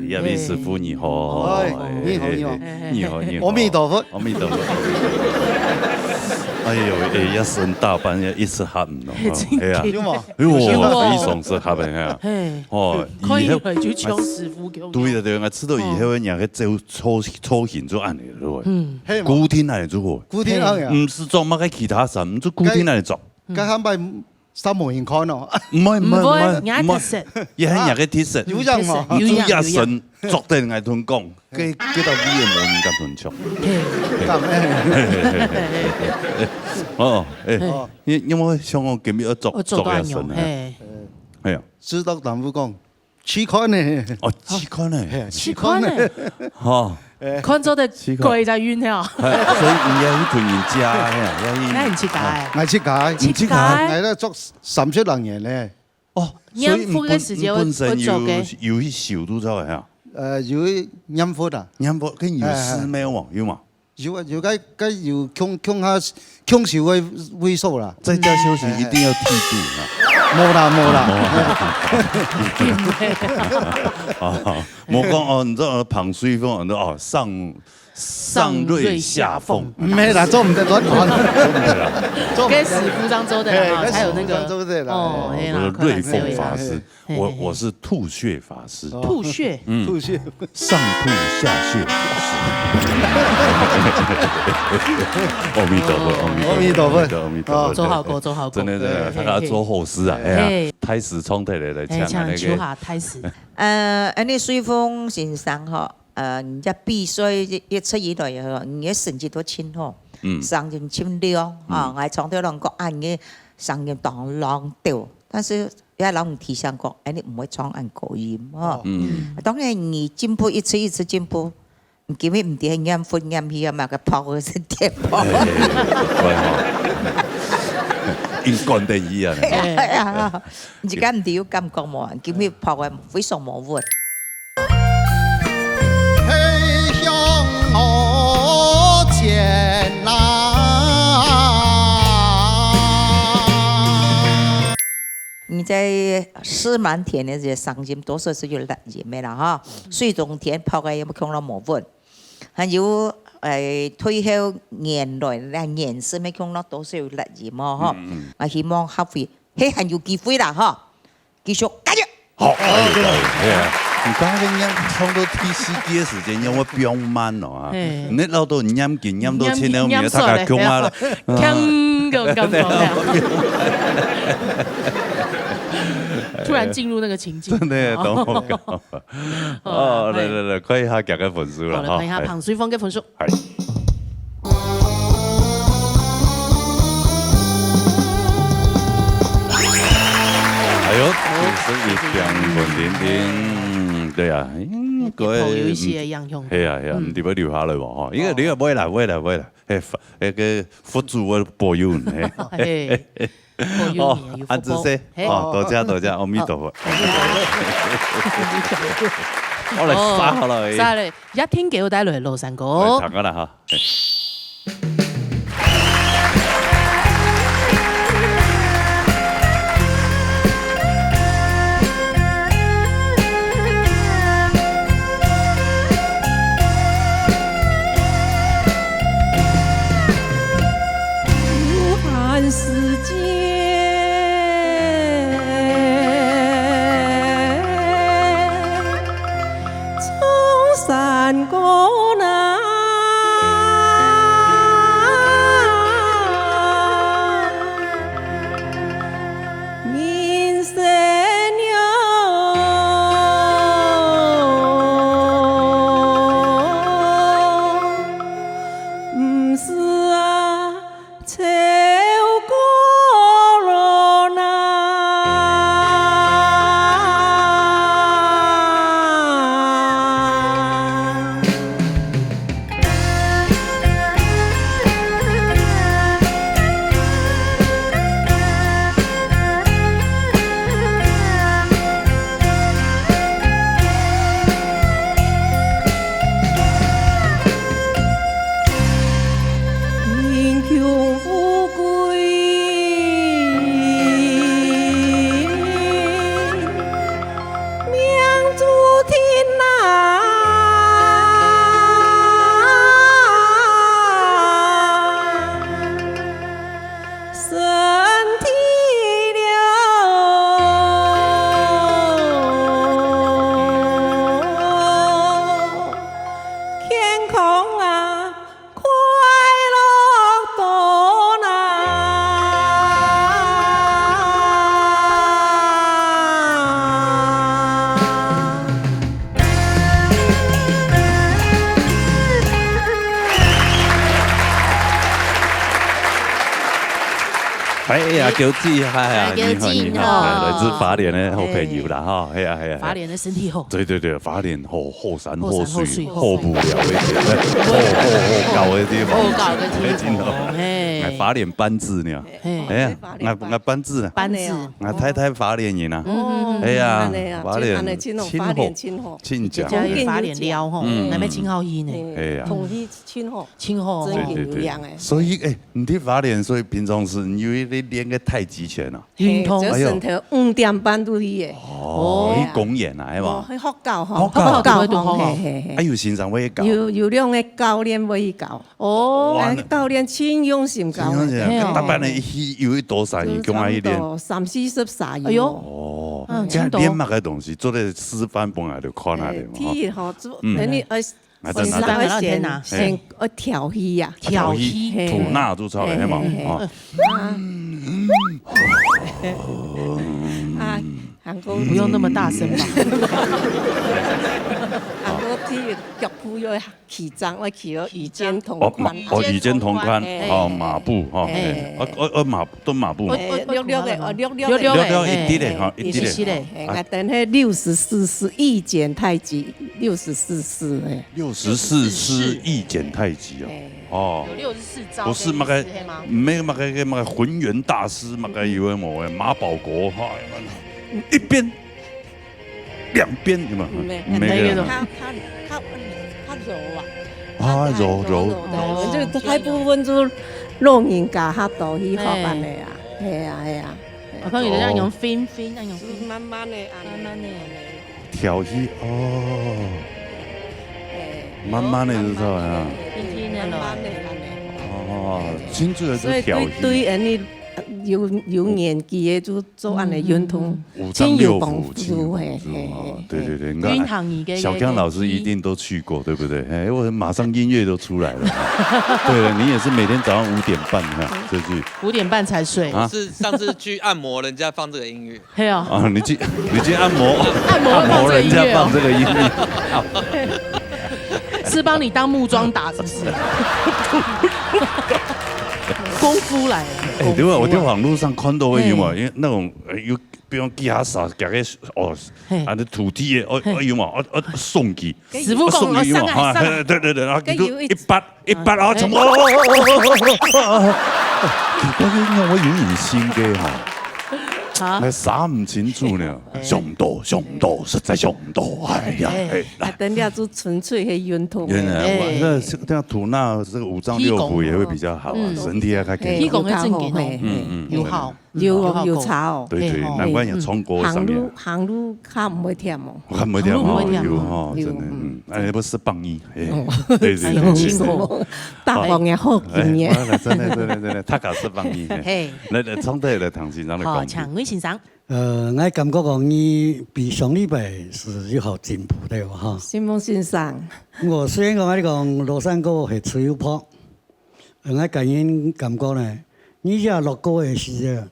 叶斌师傅你好，你好，阿弥陀佛，阿弥陀佛。哎呦，一身打扮一时合唔咯，係啊，非常適合嘅啊，可以回去求師傅叫。對，我知道以後人嘅做操行做安尼咯，古天嚟做，古天嚟，唔是做乜嘅其他神，唔做古天嚟做。佢係咪三毛錢看咯？唔係，也係特色，也係人嘅特色，有人喎，做一神作定係同講，佢到啲嘢冇人咁同唱。哦，因為香港今日要作一神啊，係啊，知道淡夫講，試看呢？哦，試看呢？試看呢？嚇！看咗的貴就冤啊！所以唔係一團人家嘅，你唔切解？唔切解，唔切解，係咧作三出人嘢咧。哦，音符嘅時間我做嘅，有去小都走係啊。有音符啊，音符跟有絲咩喎？有嘛？有啊，有梗要強少嘅位數啦。在家休息一定要剃度啊！冇啦。冇講哦，你知道彭水峰，你哦上瑞下鳳，唔係啦，做唔得亂講。跟史夫章做的啦，才有那個哦，我是瑞鳳法師，我是吐血法師。吐血，吐血，上吐下瀉法師。阿彌陀佛，阿彌陀佛，阿彌陀佛，做好過，真的，他做好事啊！哎呀，泰史創題嚟唱那個。唱泰史。你水峰先生嗬。人家必須一出以來嗬，人家成績都清嗬，上人清亮啊，我從頭啷個按嘅上人當啷掉，但是一啷提醒過，你唔會唱按高音嗬。當然你進步一次進步，你見咩唔掂音分音氣啊嘛，個拋嘅跌拋。應該第二啊！而家唔掂感覺冇人，見咩拋嘅非常冇穩。我前呐，你在湿蛮甜的这些伤心，多数是有辣盐的啦哈。水中甜泡个也不空了冇分，还有退後年來咧顏色咩講咯，都是有辣鹽哦哈。我希望客戶嘿還有機會啦哈，繼續加油。好，對啊。你剛剛飲差不多睇司機嘅時間，因為比較慢咯啊。你老到飲見飲到前兩秒，大家講下啦。鏘個感覺。突然進入那個情境，真的懂我講。哦，來，看一下夾嘅分數啦。好，看一下彭水峰嘅分數。係。哎呦，51.0分，對啊，應該有一些樣用。係啊，唔點樣留下來喎？嗬，呢個唔會啦，誒個佛祖嘅保佑你。哦，安子生，哦，多謝，阿彌陀佛。我嚟殺落去。殺嚟，一天幾好帶來羅山歌。唱過啦嚇。世界，从山过南，人生有，不是啊，哎呀，喬治，係你好，來自花蓮的好朋友啦，哈，係啊，花蓮的身體好。對，花蓮好山好水好無聊嘅好高嘅地方，好高嘅地方，係花蓮班子呢，哎呀，我班子啊，我太太花蓮人啊，哎呀，花蓮親好，親家，花蓮料吼，那邊親好醫呢，哎呀，同啲親好，親好，真係一樣誒。所以你啲花蓮，所以平常時你以練個太極拳啊，運動，就成條5點半都去嘅。哦，去公園啊，係嘛？去學教嗬，學教係。還有線上會教。有兩個教練會教。哦。教練真用心教。大班人有一多少人跟我一練？30、40有。哎呦。哦。咁練乜嘅東西，做啲示範本來就看下嚟。體育嗬，做你先調氣呀，調氣，吐納做出嚟係嘛？啊，韓國不用那麼大聲吧。韓國體育腳步要起張，我起咗與肩同寬。哦，與肩同寬，哦，馬步，哦，蹲馬步。溜一啲咧，一啲咧。我等下64式一剪太極，64式誒。64式一剪太極哦。有64招。不是乜嘅，咩乜嘅渾元大師乜嘅有嘅冇嘅馬保國哈，一邊兩邊有嘛？沒有。他柔啊。就大部分就老人家較多去學班的啊，係啊。我看有的人用 fin，那用慢慢的，慢慢的。调戏哦，慢慢的就知道啊。慢慢的，哦，真主要所以是调戏。对人哋有年纪的就做安尼运动，五脏六腑，对，你看小江老师一定都去过，对不对？哎，我马上音乐都出来了。对了，你也是每天早上5点半，哈，这句5点半才睡。是上次去按摩，人家放这个音乐。对啊。啊，你去按摩人家放这个音乐，是帮你当木桩打，是不是？功夫来了。哎，对啊，我在网络上看到有嘛，因为那种有，比如吉他手夹个哦，啊，那土地的哦有嘛，送去，师傅讲我上来，对，然后就100啊，怎么？我有隐性嘅哈。我啥唔清楚呢？上多，实在上多，哎呀！啊，等下就纯粹的运动。原来那这样吐纳这个五脏六腑也会比较好啊，身体也较健康。气功的正经有好，有差哦。对，难怪有冲过上面。行路较唔会忝哦。较唔会忝哦，有哦，真的，哎，不是棒医，对，大王也好经验。真的，他搞是棒医。那冲对了，唐先生的讲。常威先生。我感觉讲你比上礼拜是有好进步的哈。新梦先生，我虽然讲你讲罗山歌系持有坡，我感觉呢，你这录歌的时候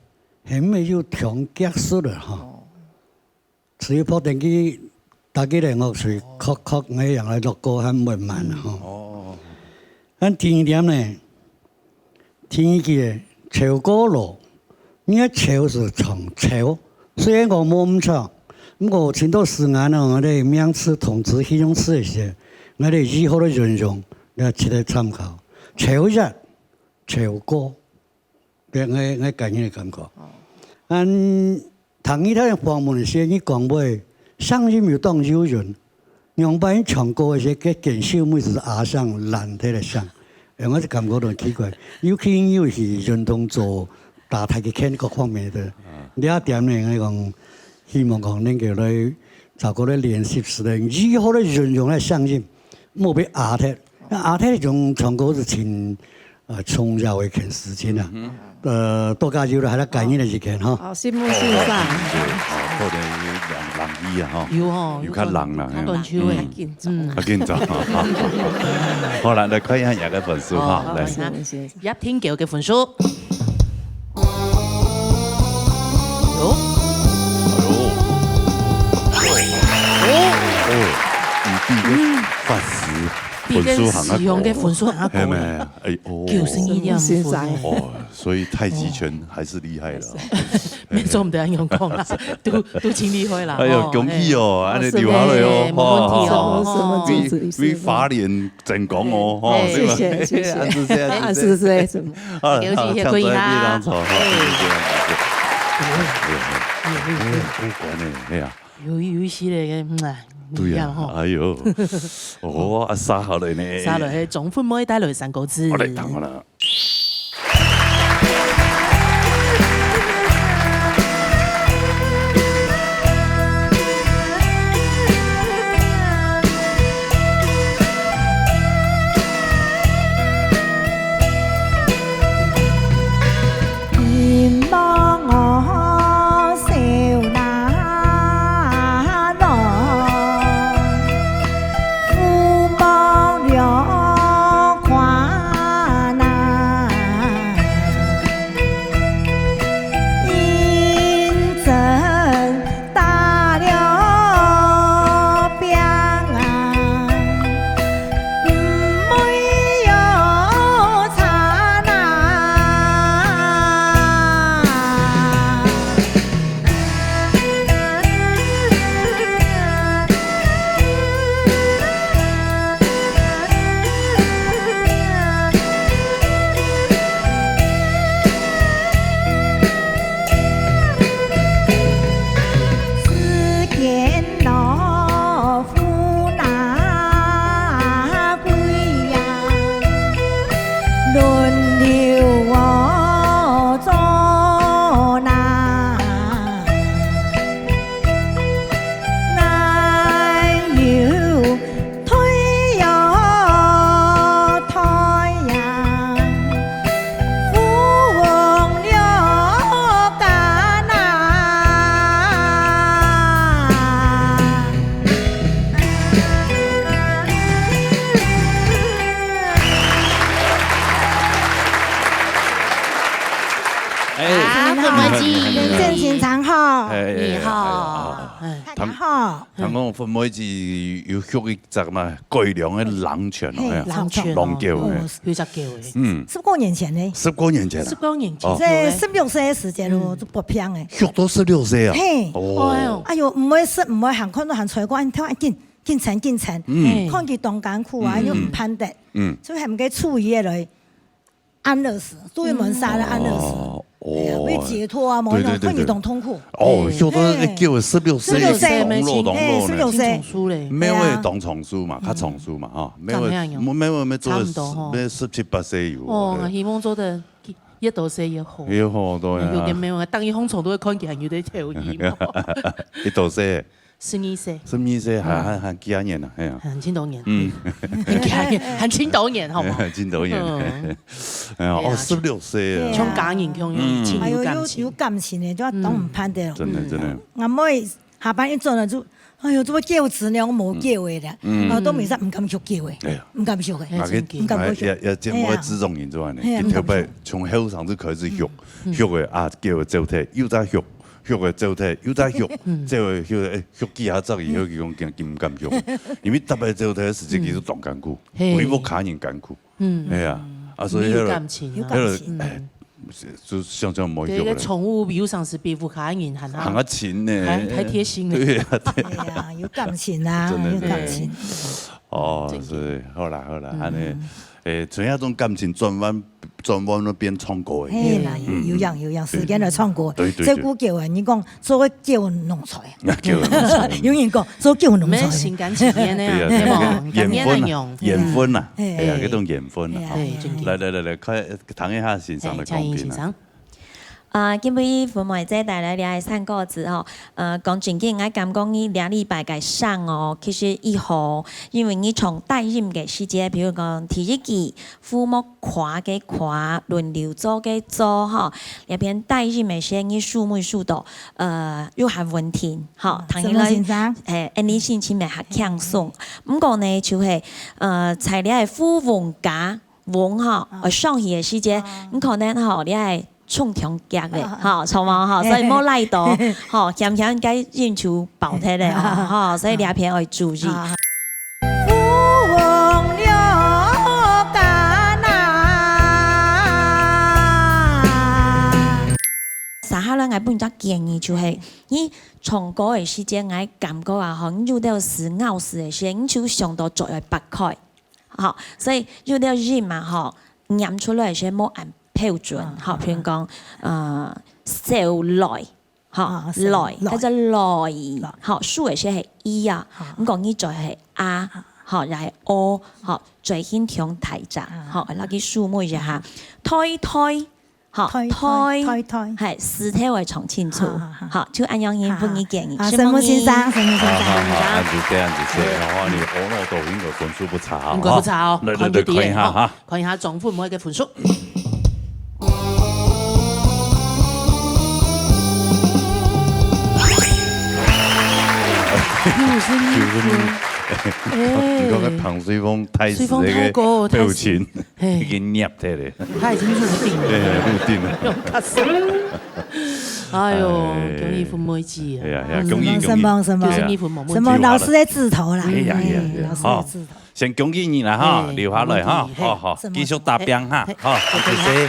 还没有调结束了哈。持有坡等于大家嚟樂水確我人嚟錄歌很慢慢哈。哦。但第二點呢，第一個潮歌路。你個潮是長潮，雖然我冇咁長，咁我前段時間呢，我哋名詞同詞形容詞嘅時候，我哋以後嘅運用要值得參考。潮日、潮歌，我個人嘅感覺。唐一他嘅訪問時，你講話聲音要當有人，用把唱歌嘅時，佢見小妹是壓上爛體嚟上，我就感覺到奇怪，尤其有是運動做。大太極拳各方面的，呢一點呢，我講希望講能夠嚟就個咧練習時咧，以後咧運用咧聲音，冇俾壓踢，壓踢種唱歌是前重要嘅一件事情啊。多加少咧係咧緊要嘅事情嚇。新夢先生，或者人醫啊嗬，有較人啦，短手嘅，緊張。好啦，嚟看一下廿個分數嚇，嚟。一天橋嘅分數。法師分數行用嘅分數行係咪？哎哦，叫聲一樣先生哦，所以太極拳還是厲害了。沒做唔得人用講啦，都挺厲害啦。哎呦，恭喜哦，安尼留下來哦，冇問題哦。什麼組織？為法連正講哦，謝謝。是。有謝謝歸下。好管呢，哎呀。有一系列嘅對呀，哎呦，哦，沙好嚟呢。沙落去總歡可以帶來3個字。我嚟等我啦。花好，你好，大家好。听讲分每次有属于只嘛改良的狼犬哦，狼犬，狼叫的，有只叫的。10多年前呢？10多年前10多年前，这16岁的时间咯，就不平的。血都16岁啊！嘿，哦，哎呦，唔会说唔会行，看到行找我，听紧层，看佢动艰苦啊，又唔攀得，所以系唔计处理来安乐死，注意门杀了安乐死。为解脱啊，某一种困一种痛苦。哦，叫做叫16岁，同乐嘞，每位当丛书嘛，较丛书嘛哈，每位要做要17、18岁有。哦，希望做得越多岁越好。越好对啊。有嘅没有，当伊风虫都会看见有啲跳伊。一多岁。12岁，12岁还几啊年啊？哎呀，很青多年，很青多年，好吗？青多年，哎呀，16岁啊，从家人向有感情的，就要懂唔攀得咯。真的。阿妹下班一做呢，就哎呦，做乜叫词呢？我冇叫的啦，都未使唔敢去叫的，唔敢笑的，唔敢去。也节目自重人之外呢，一条摆从后上就开始学的啊，叫走体，又在学。学的走体，又在学，这个学几下走以后，佢讲唔敢学，因为特别走体时节其实动艰苦，微博卡人艰苦，系啊，所以有感情，就像这样冇学。这个宠物比如上是皮肤卡人，很很亲呢，还贴心呢，对啊，有感情啊，有感情。哦，是好啦，安尼。像那种感情转弯都变唱歌的。嘿啦，有样，时间来唱歌。这股叫人，你讲做个叫弄出来。有人讲做叫弄出来。心甘情愿的呀，对不？缘分呐，哎呀，嗰种缘分呐。来，快谈一下欣赏的公平啊。今日父母仔帶來了3個字吼，講正經，我感覺呢2禮拜嘅上哦，其實以後因為你從帶任嘅時間，譬如講第一期父母跨嘅跨，輪流做嘅做吼，入邊帶任嘅些你數目數到又係穩定，吼，同樣來你心情咪係輕鬆，唔過呢就係材料係父母家往吼，上去嘅時間，你可能吼你係。衝強夾嘅，嚇，錯嘛嚇，所以冇賴到，嚇，險險該認出爆體咧，嚇，所以兩片要注意。富翁了干啊！撒哈拉我本咗建議就係，你唱歌嘅時間，我感覺啊，嚇，你有啲是咬死嘅時，你就上到作為白開，嚇，所以有啲人嘛，嚇，念出來嘅冇按標準，嚇，譬如講，少來，嚇，來，嗰隻來，嚇，數嘅些係 E 啊，咁講呢再係 A， 嚇，又係 O， 嚇，最顯強題咋，嚇，嗱啲數目就係推，嚇，推，係屍體會唱清楚，嚇，就按樣嘢幫你建議。沈木先生，按住這樣子寫，然後你我那抖音個分數不差，應該不差哦，看一下哈，看一下總父母嘅分數。你講個唐水峰太子那個表情，已經捏起嚟。他已經入定了。入定了。用卡死。哎呦，恭喜父母節啊！係啊，恭喜什麼老師的字頭啦。好，先恭喜你啦哈，留下來哈，好，繼續打邊哈，好，謝謝。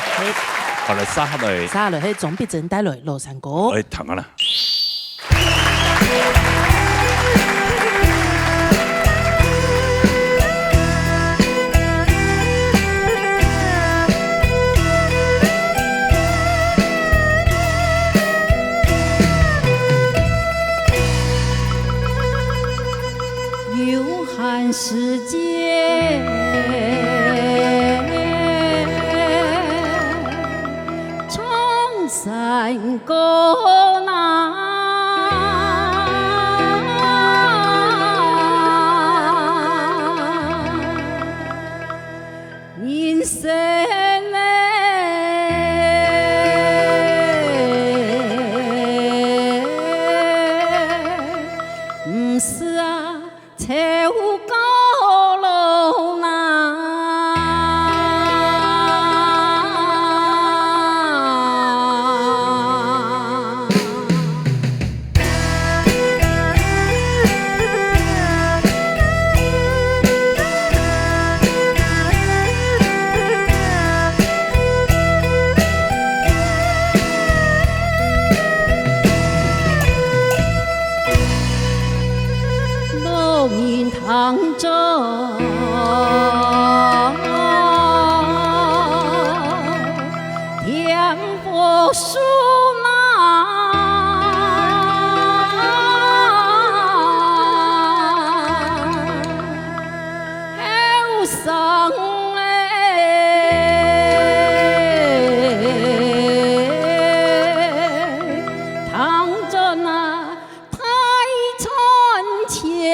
後來殺下來，係總必整帶來羅山歌。哎，彈啊啦。世界长山高南。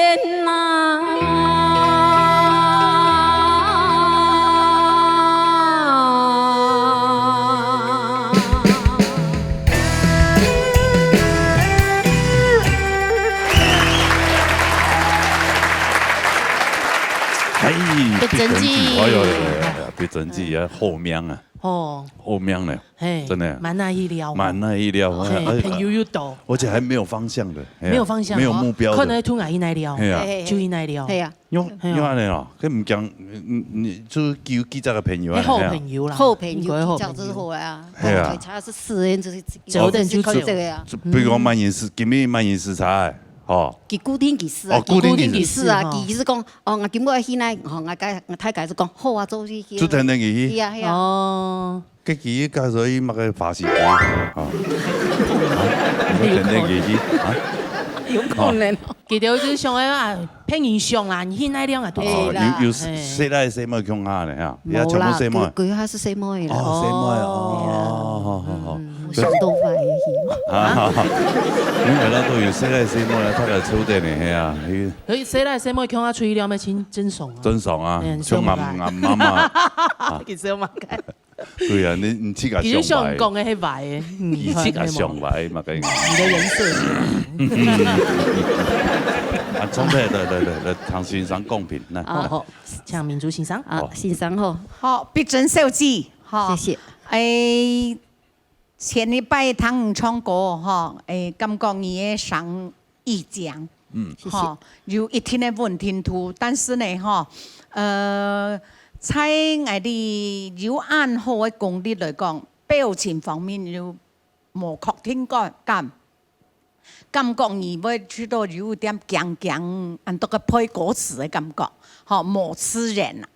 天呐！别整机，哎呦，别整机啊，后面啊，哦，后面呢，真的蛮难意料，蛮难意料，朋友又多，而且还没有方向的，没有方向，没有目标，可能突然一来料，就一来料，系啊，因为安尼哦，佢唔讲，你就是叫记者嘅朋友啊，好朋友啦，好朋友，叫之后啊，係啊，他是私人，就是久等就這個呀，比如講萬言時，今日萬言時差。哦，佢固定儀式啊，固定儀式啊，佢是講，哦，我今個去呢，我太解就講，好啊，做去。做聽定佢？係啊係啊。哦。佢佢介紹伊乜嘅發事機，哦，聽定佢有可能。佢哋就想啊，拼印象啦，你那樣啊，都係啦。有寫來寫乜講下咧嚇？冇啦，佢還是寫乜啦？哦，寫乜哦，好。想到快嘅因為啦都要寫來寫乜咧，他個抽定嚟係啊。佢寫來寫乜講下吹了咩？真真爽啊！真爽啊！想啱啱啊！其實我解。對啊，你唔知個其實上想講嘅係壞嘅，唔知個上壞嘛嘅。你的人設。啊，總體對，唐先生公平啦。好，請民族先生。啊，先生好。好，必爭手指。謝謝。誒，前禮拜唐人唱歌哈，感覺你嘅上意獎。謝謝。有一定嘅問題度，但是呢，哈，在我哋有按好嘅功力來講，表情方面有冇確定感覺你會知道有點強，按到個配歌詞嘅感覺，哈，冇自然啦，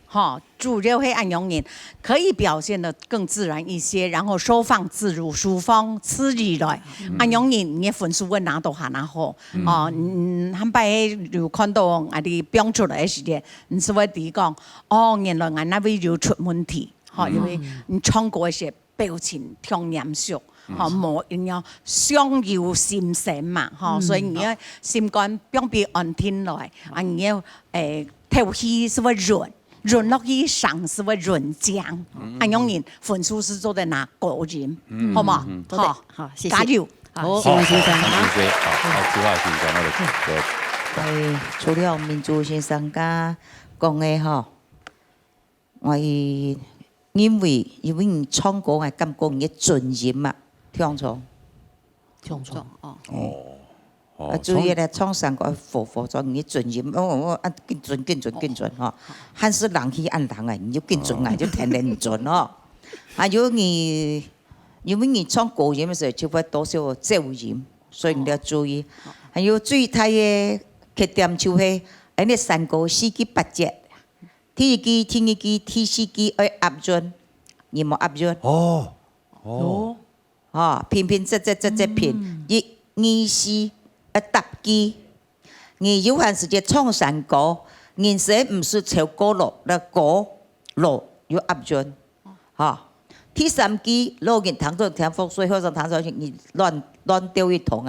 哈，主要係按用人可以表現得更自然一些，然後收放自如，舒放自如來，按用人嘅分數會拿到下拿好，哦，後擺有看到我哋表出來嘅時間，你是會啲講，哦，原來我那邊有出問題，哈，因為你唱歌嘅時候表情挺嚴肅。嚇冇一定要相由心生嘛，嚇，所以你要心肝表邊安定來，啊，你要頭氣是會潤落去上是會潤漿，啊，用人分數是做得拿高人，好嘛？好，好，謝謝。加油！好，謝謝先生啊。好，朱華先生我哋除了民族先生家講嘅嗬，我因為你唱歌係感覺你尊嚴啊。唱錯，哦，注意咧，唱上個佛咗，你準嚴，我啊更準嗬，還是人去按人啊，你就更準啊，就聽得唔準哦。還有因為你唱高音嘅時候，就會多少噪音，所以你要注意。還有最大嘅缺點就係，你三個四季八節，第一季、第二季、第四季要押準，你冇押準。哦。偏偏你是搭機，你有限時間唱山歌，人生唔是唱歌咯，那歌咯要押準，第三季老人彈咗聽風水，後生彈咗你亂丟一通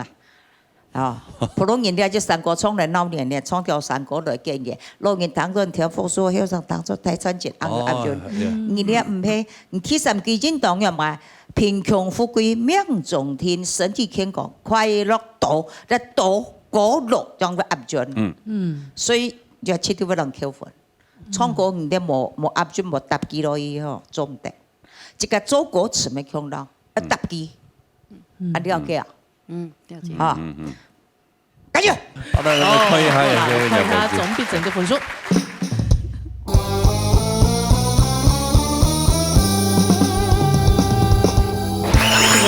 啊！普通人哋就山歌唱嚟鬧人咧，唱條山歌來見嘅，老人彈咗聽風水，後生彈咗睇親節押準，你哋唔係，你第三季應當要買。貧窮富貴命中天，身體健康快樂多，那多歌樂讓佢押準。所以要切到不能扣分。唱歌唔得冇押準冇搭機落去嗬，做唔得。一個做歌詞咪強到一搭機，啊了解啊？了解。啊，加油！好的，可以，看他總比整個分數。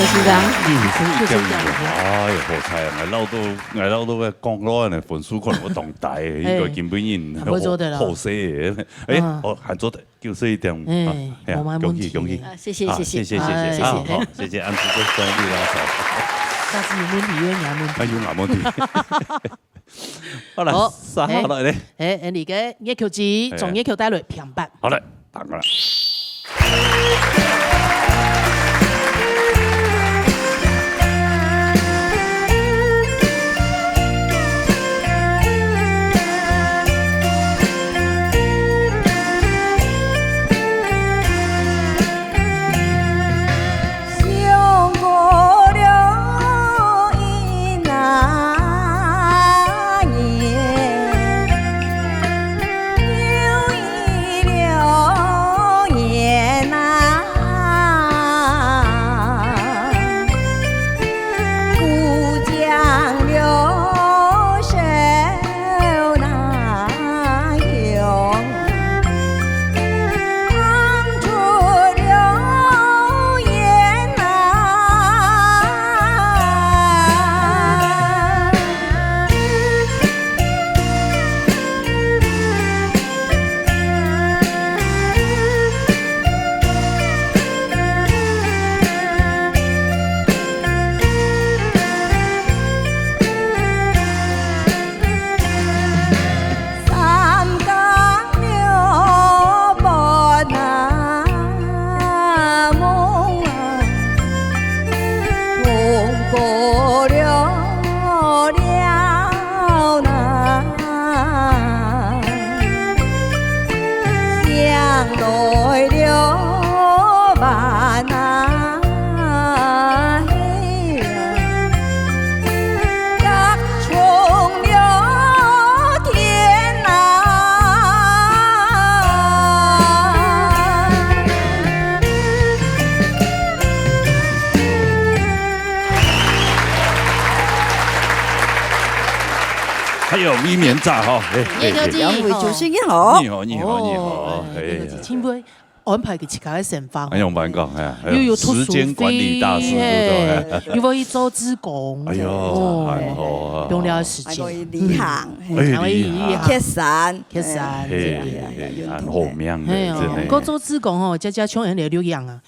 先生，哎，好彩啊！我撈到嘅降落嘅分數可能會同大，應該根本人好死嘅。我還做得叫細一點，恭喜！謝謝，好，謝謝，安主都幫你啦，下次有問題有問題。有問題。好啦，好啦咧。你嘅一球子，仲一球帶來平白。好嘞，打過來。还有米面炸哈，两位主持人好，你好，请问安排嘅其他嘅情況？哎呀，慢講係啊，又有時間管理大師，對不對？又可以做志工，哎呦，很好啊，用了時間，李行，客山，很好命嘅，真係。嗰做志工哦，家搶人哋兩樣啊。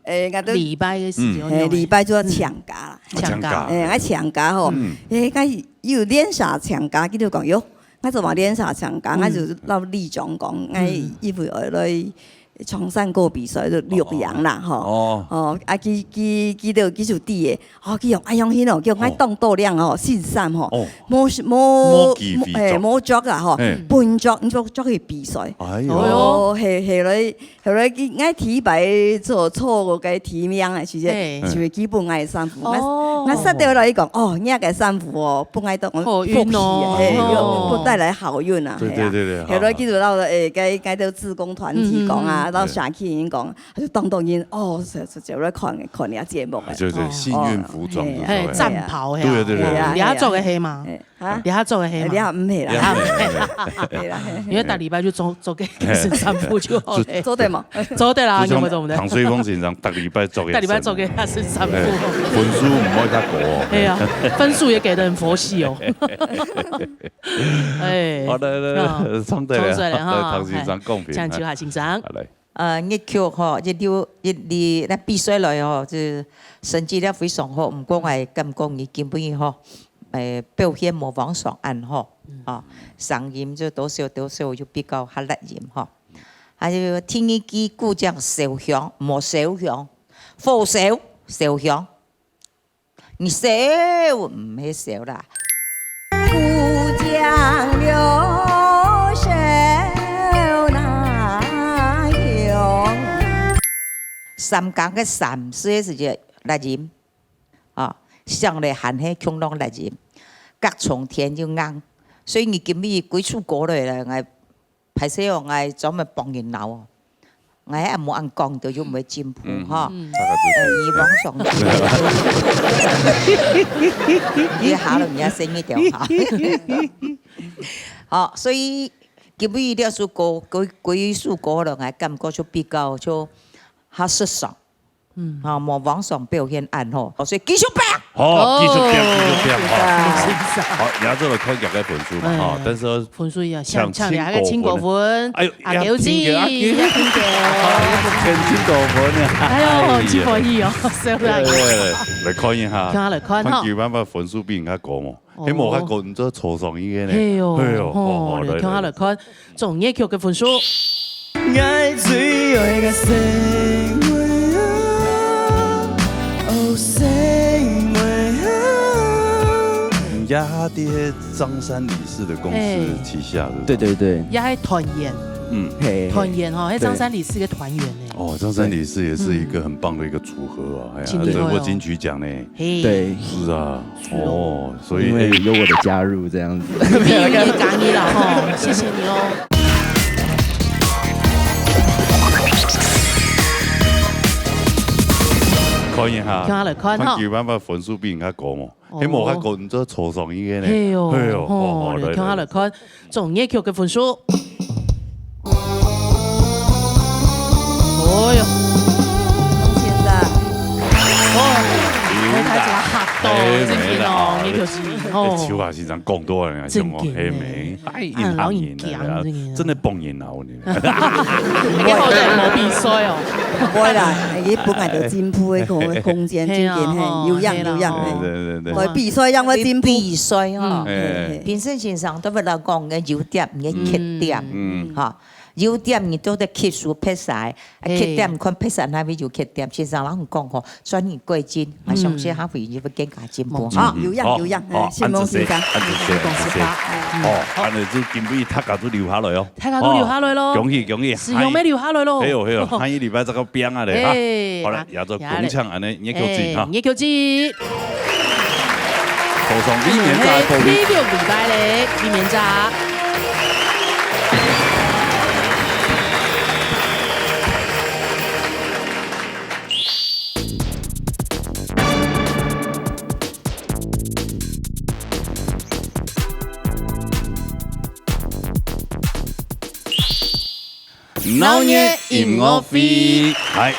我都禮拜嘅時候，禮拜做搶假啦，搶假，我搶假吼，我有練啥搶假，佢就講喲，我做埋練啥搶假，我就撈李總講，我依回來長山過比賽就六陽啦，吼，啊佢就佢就啲嘅，佢用用迄咯，叫我當度量吼，先生吼，冇作啊吼，半作你作去比賽，係來我提牌做錯個提名啊，其實就基本我衫褲，我塞掉來講，哦，呢個衫褲哦，不愛當我福氣啊，不帶來好運啊，係啊，係來記住到該到志工團體講啊。到社區已經講，就當然哦，就來看你下節目嘅，就是幸運服裝，係戰袍，對，你下做嘅戲嘛？你下做嘅戲嘛？你下唔係啦，係啦，因為大禮拜就做嘅健身衫褲就好嘅，做對嘛？做對啦，有冇做唔對？唐水峰先生大禮拜做嘅，大禮拜做嘅健身衫褲，分數唔可以太高哦。係啊，分數也給得很佛系哦。哎，好的，衝對了，唐先生公平。請趙夏先生。日劇吼，那比賽來吼，就成績咧非常好。唔過我係咁講，伊基本吼，表現模仿上岸吼，上演就多少就比較較叻演吼。還有天一機故將燒香，莫燒香，火燒燒香，你燒唔係燒啦。故將流水。三江嘅三水是只來飲，上嚟寒氣強浪來飲，隔從天就硬，所以你今日幾出過來啦，我排泄我我專門幫人鬧，我係冇按講到就唔會進步嚇，以往上，你考了人家生意條好，所以今日呢首歌幾首歌啦，我感覺就比較就。他實上，模仿上表現暗吼，所以繼續拼。好，繼續拼，好，亞洲的開腳嘅分數嘛，哈，但是分數一樣，搶兩個清果分，阿九子，一千多分啊！哎呦，幾可以哦，笑啦！嚟看一下，嚟看看佢辦法分數比人家高喎，你冇較高，唔做初上已經咧。係哦，嚟看下嚟看，仲一曲嘅分數。愛最愛嘅生活哦，生活人家啲張三李四的公司旗下的，對，也係團員，團員哦，係張三李四嘅團員呢。哦，張三李四也是一個很棒的一個組合啊，哎呀，得過金曲獎呢。對，是啊，哦，所以因為有我的加入，這樣子。也感恩啦，哈，謝謝你哦。看一下，看佢辦法分數比人家高喎，你冇較高，唔做初上已經咧。係哦，嚟看下嚟看，仲一曲嘅分數。哦喲，現在，你睇住嚇到，真係哦，呢條線，超下先生講多人啊，像我係咪？係老人家，真係幫人鬧你。你好似冇比賽哦。會啦，佢本來就進步嘅個空間，最近係要讓，對，比賽讓我進步。比賽嚇，變身先生都為了講嘅優點嘅缺點，嚇。優點你都得吸收撇晒，缺點看撇晒那邊有缺點，先生人講吼，轉移過境，我相信他會更加進步。有樣，先蒙先生，哦，安尼就今日大家都留下來哦，大家都留下來咯，恭喜，是用咩留下來咯？係哦，下一禮拜再個變啊咧嚇，好啦，也做共唱安尼，一球子嚇，一球子，塗上米面炸布面，呢條禮拜咧，米面炸。老年音乐会，係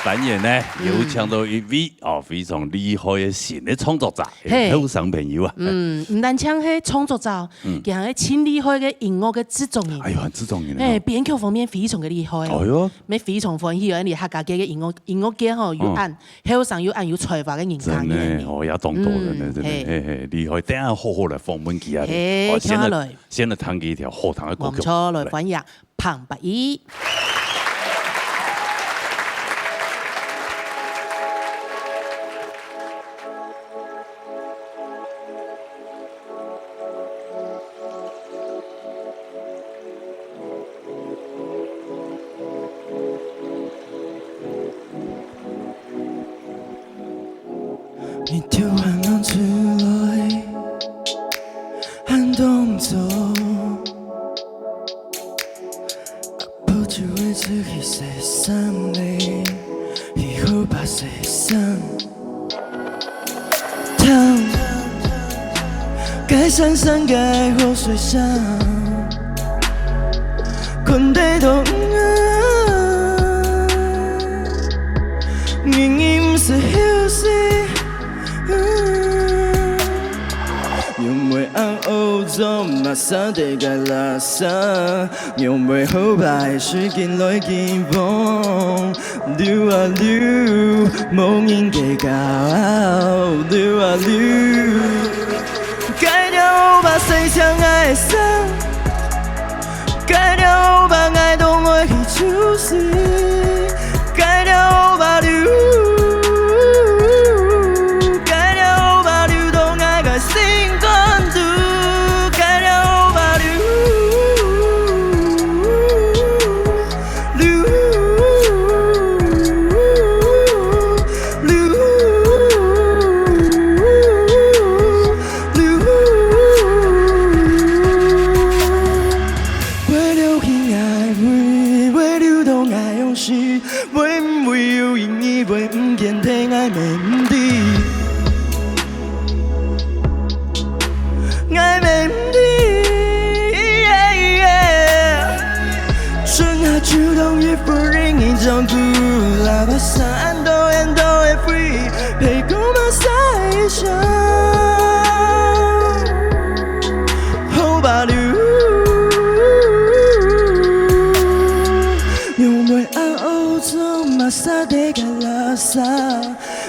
單元呢有請到一位非常厲害嘅新嘅創作者，後生朋友啊。唔單請係創作者，佢係超厲害嘅音樂嘅製作人。哎呦，製作人。編曲方面非常嘅厲害。哎呦，咩非常歡喜啊！你客家嘅音樂界吼有按後生有按有才華嘅人家嘅。真係，也當多人咧，真係厲害。等下好好來訪問佢啊！先嚟彈幾條好聽嘅歌曲。冇錯，來歡迎彭白衣。你突然望出來，喊動作，不知為自己寫上淚，以後把寫上燙，該山上該河水上，困得痛啊，明明是休息。因為暗歐洲馬上地解拉薩，因為後排水見來見風，溜啊溜，夢影嘅高，溜啊溜，改掉把誰相愛上，改掉把愛動為去處死，改掉把溜。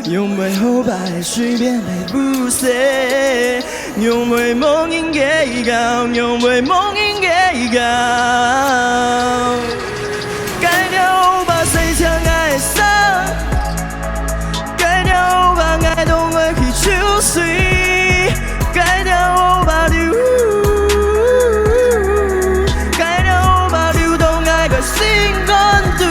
因為後排水變嚟不捨，因為夢影嘅高，因為夢影嘅高，改掉把誰相愛上，改掉把愛動為去抽水，改掉把流，改掉把流動愛個心光度。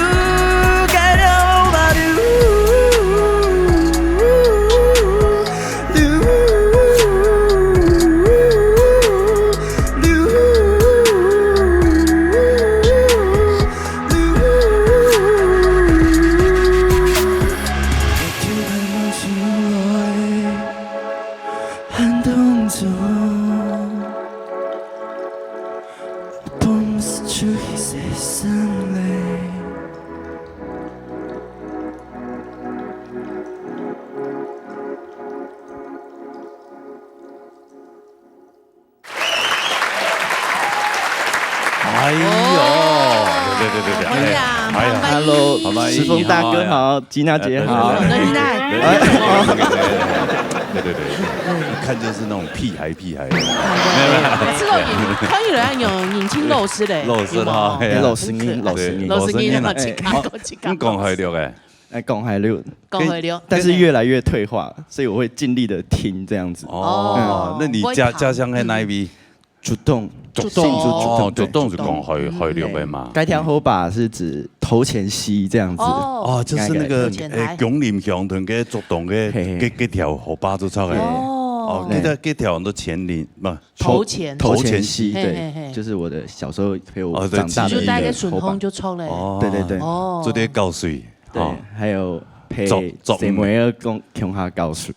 石峰大哥好，吉娜姐好。對，一看就是那種屁孩。知道可以來用年輕老師嘞，老師啦，老聲音，咁講係了嘅，講係了，但是越來越退化，所以我會盡力的聽這樣子。哦，那你家鄉係哪一位？主動是講去了嘅嘛？該條河把是指頭前溪這樣子。哦，就是那個蔣林鄉同嘅主動嘅幾條河把都出嚟。哦，幾條都前林唔頭前溪，對，就是我的小時候陪我長大的一個河把。就帶個順風就出嚟。對。做啲教水。對，還有陪細妹兒共下教水。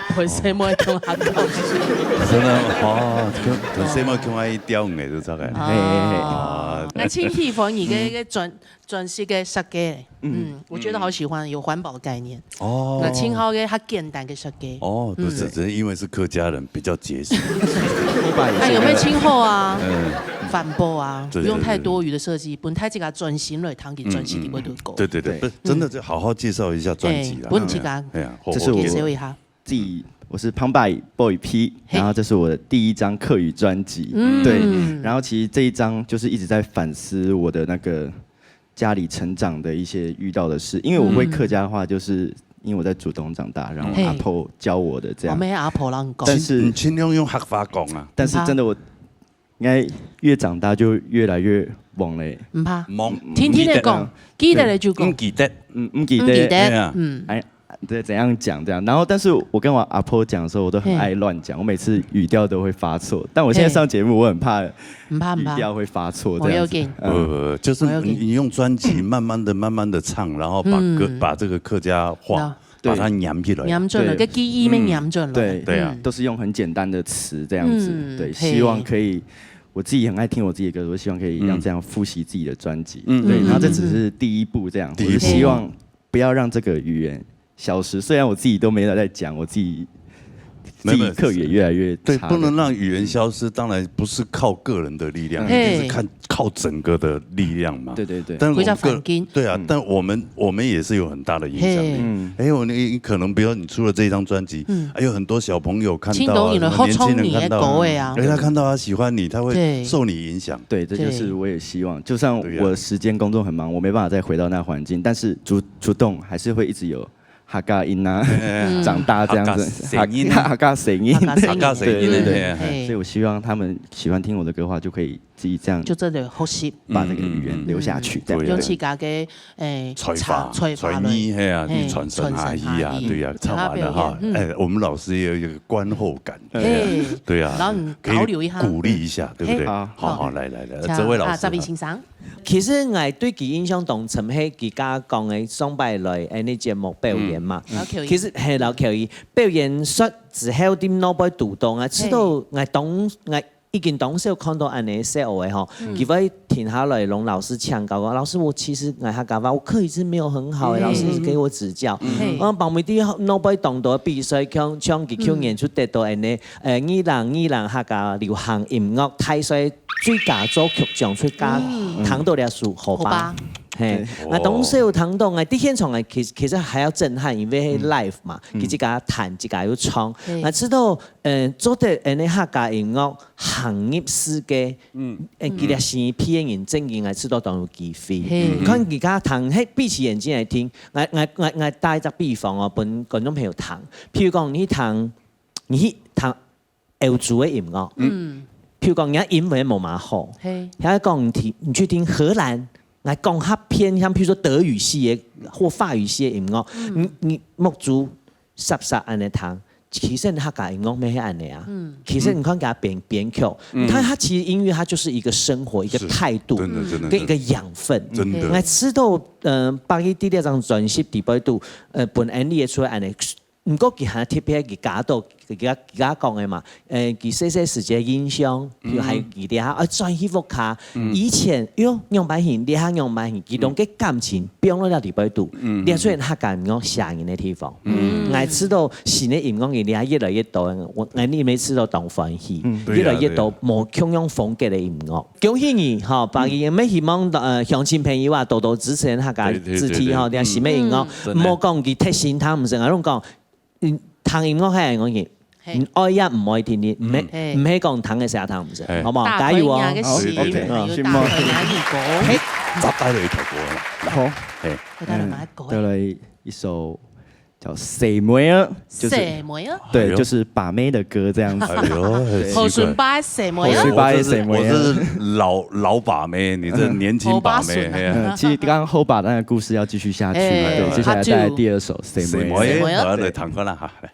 陪細妹共下教水。真的哦，同細妹共下一釣魚就出嚟。那氢气房一个转是个设计，我觉得好喜欢，有环保的概念。哦，那氢好个它简单的设计。哦，不是，只是因为是客家人比较节省。那有没有氢后啊？反驳啊，不用太多余的设计，本太这个转型了，堂给转型的会都够。对，不是真的，就好好介绍一下专辑啦。不这个，这是我自己。我是旁白 Boy P， 然后这是我的第一张客语专辑，对，然后其实这一张就是一直在反思我的那个家里成长的一些遇到的事，因为我会客家话，就是因为我在主动长大，然后阿婆教我的这样。我没阿婆让讲，但是你尽量用客话讲啊。但是真的我应该越长大就越来越忘嘞。唔怕，懵，天天的讲，记得你就讲，唔记得，唔记得，哎。对，怎样讲这样，然后但是我跟我阿婆讲的时候，我都很爱乱讲，我每次语调都会发错。但我现在上节目，我很怕语调会发错这样子。就是你用专辑慢慢的唱，然后把这个客家话把它念起来，念准了，跟记忆没念准了。对啊，都是用很简单的词这样子。对，希望可以。我自己很爱听我自己的歌，我希望可以让这样复习自己的专辑。对，然后这只是第一步，这样，我是希望不要让这个语言消失，虽然我自己都没有在讲，我自己客语也越来越差。对，不能让语言消失，当然不是靠个人的力量，一定是靠整个的力量嘛。对。但我们对啊，但我们也是有很大的影响力。你可能比如你出了这张专辑，还有很多小朋友看到，年轻人看到，他看到他喜欢你，他会受你影响。对，这就是我也希望，就算我时间工作很忙，我没办法再回到那环境，但是主动还是会一直有。客家音啊，长大这样子，客家声音，对，所以我希望他们喜欢听我的歌的话，就可以自己这样，就真的呼吸，把那个语言留下去，用自家嘅传音系啊，去传承下去啊，对呀，唱完了哈，我们老师也有一个观后感，对呀，然后你保留一下，鼓励一下，对不对？好，来，这位老师，这位先生。其实我对佢印象同陈希佢家講嘅雙拜來呢節目表演嘛，其實係老橋兒表演術之後點攞杯讀到，我知道我已經當時看到安尼寫嘅吼，佢會停下來讓老師搶教我，老師我其實我客家話我客語是沒有很好嘅，老師給我指教，我幫每啲攞杯當到比賽唱佢演出得到安尼二人客家流行音樂大賽最佳作曲獎最佳糖到了數好吧。我當時有聽到，我啲現場其實還要震撼，因為係 live 嘛，佢自家彈自家要唱。我知道做得呢客家音樂行業世界，佢哋新片人正經，我知道當有機會。看而家彈，閉起眼睛嚟聽，我打一個比方哦，本觀眾朋友彈，譬如講你彈歐洲嘅音樂，譬如講人家英文冇嘛好，人家講你去聽荷蘭。來講較偏向，譬如說德語系嘅或法語系嘅音樂，你目睭實安尼彈，其實你客家音樂沒係安尼啊。其實你看給他編曲，它其實音樂它就是一個生活，一個態度，跟一個養分。我知道八一第二張專輯第八度，本安利出來安尼。唔過佢係特別佢加到佢講嘅嘛，佢細時節印象，譬如係佢哋嚇專業復卡，以前用版型，你嚇用版型，佢種嘅感情變咗了第八度，你雖然客家音樂嚇人嘅地方，我知道新嘅音樂佢哋越來越多，我你每次都當歡喜，越來越多冇同樣風格嘅音樂。恭喜你嚇，八一咩希望鄉親朋友啊多多支持客家肢體嚇，啲新嘅音樂，唔好講佢特性，他唔成我攏講。彈音樂係我嘅，愛一唔愛天天，唔係講彈嘅時候彈唔成，好唔好？加油啊！好，集低你頭歌啦，好，帶來一首叫《誰妹啊》，誰妹啊？對，就是把妹的歌這樣子。後順巴誰妹啊？我這是老把妹，你這年輕把妹。其實剛剛後把那個故事要繼續下去，對，接下來帶來第二首《誰妹》。好，來彈歌啦哈，來。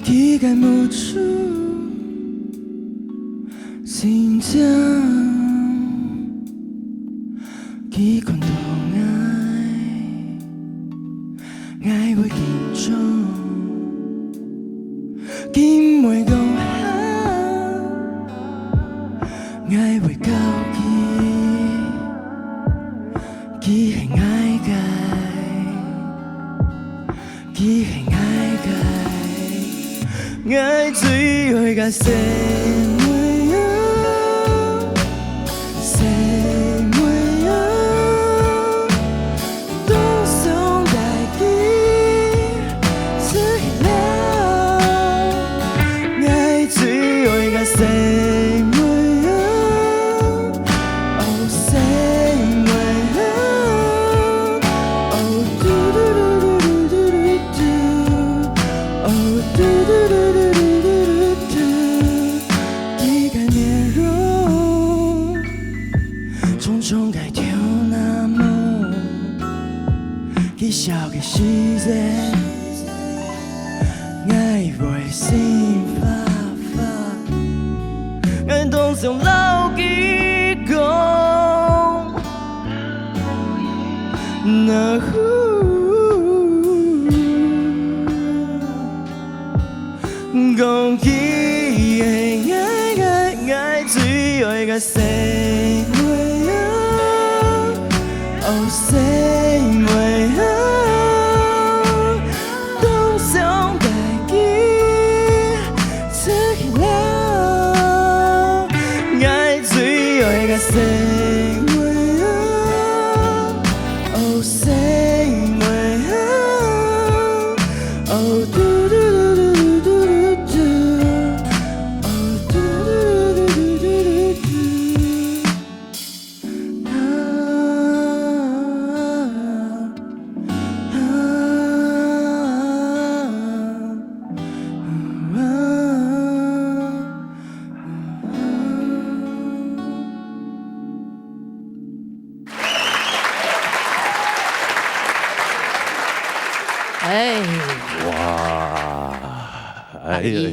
期待无处，心情去困到爱会紧张，紧袂讲爱会交期限爱改，期限爱改，爱水会甲洗袂啊，洗袂啊，当上代志出去了，爱水会甲洗。笑嘅时节，爱袂心发发，爱当上老记讲，那讲起的爱只会甲洗袂啊，哦洗袂啊。Say way up, oh say way up, oh do do do do do do, oh do do do do do do.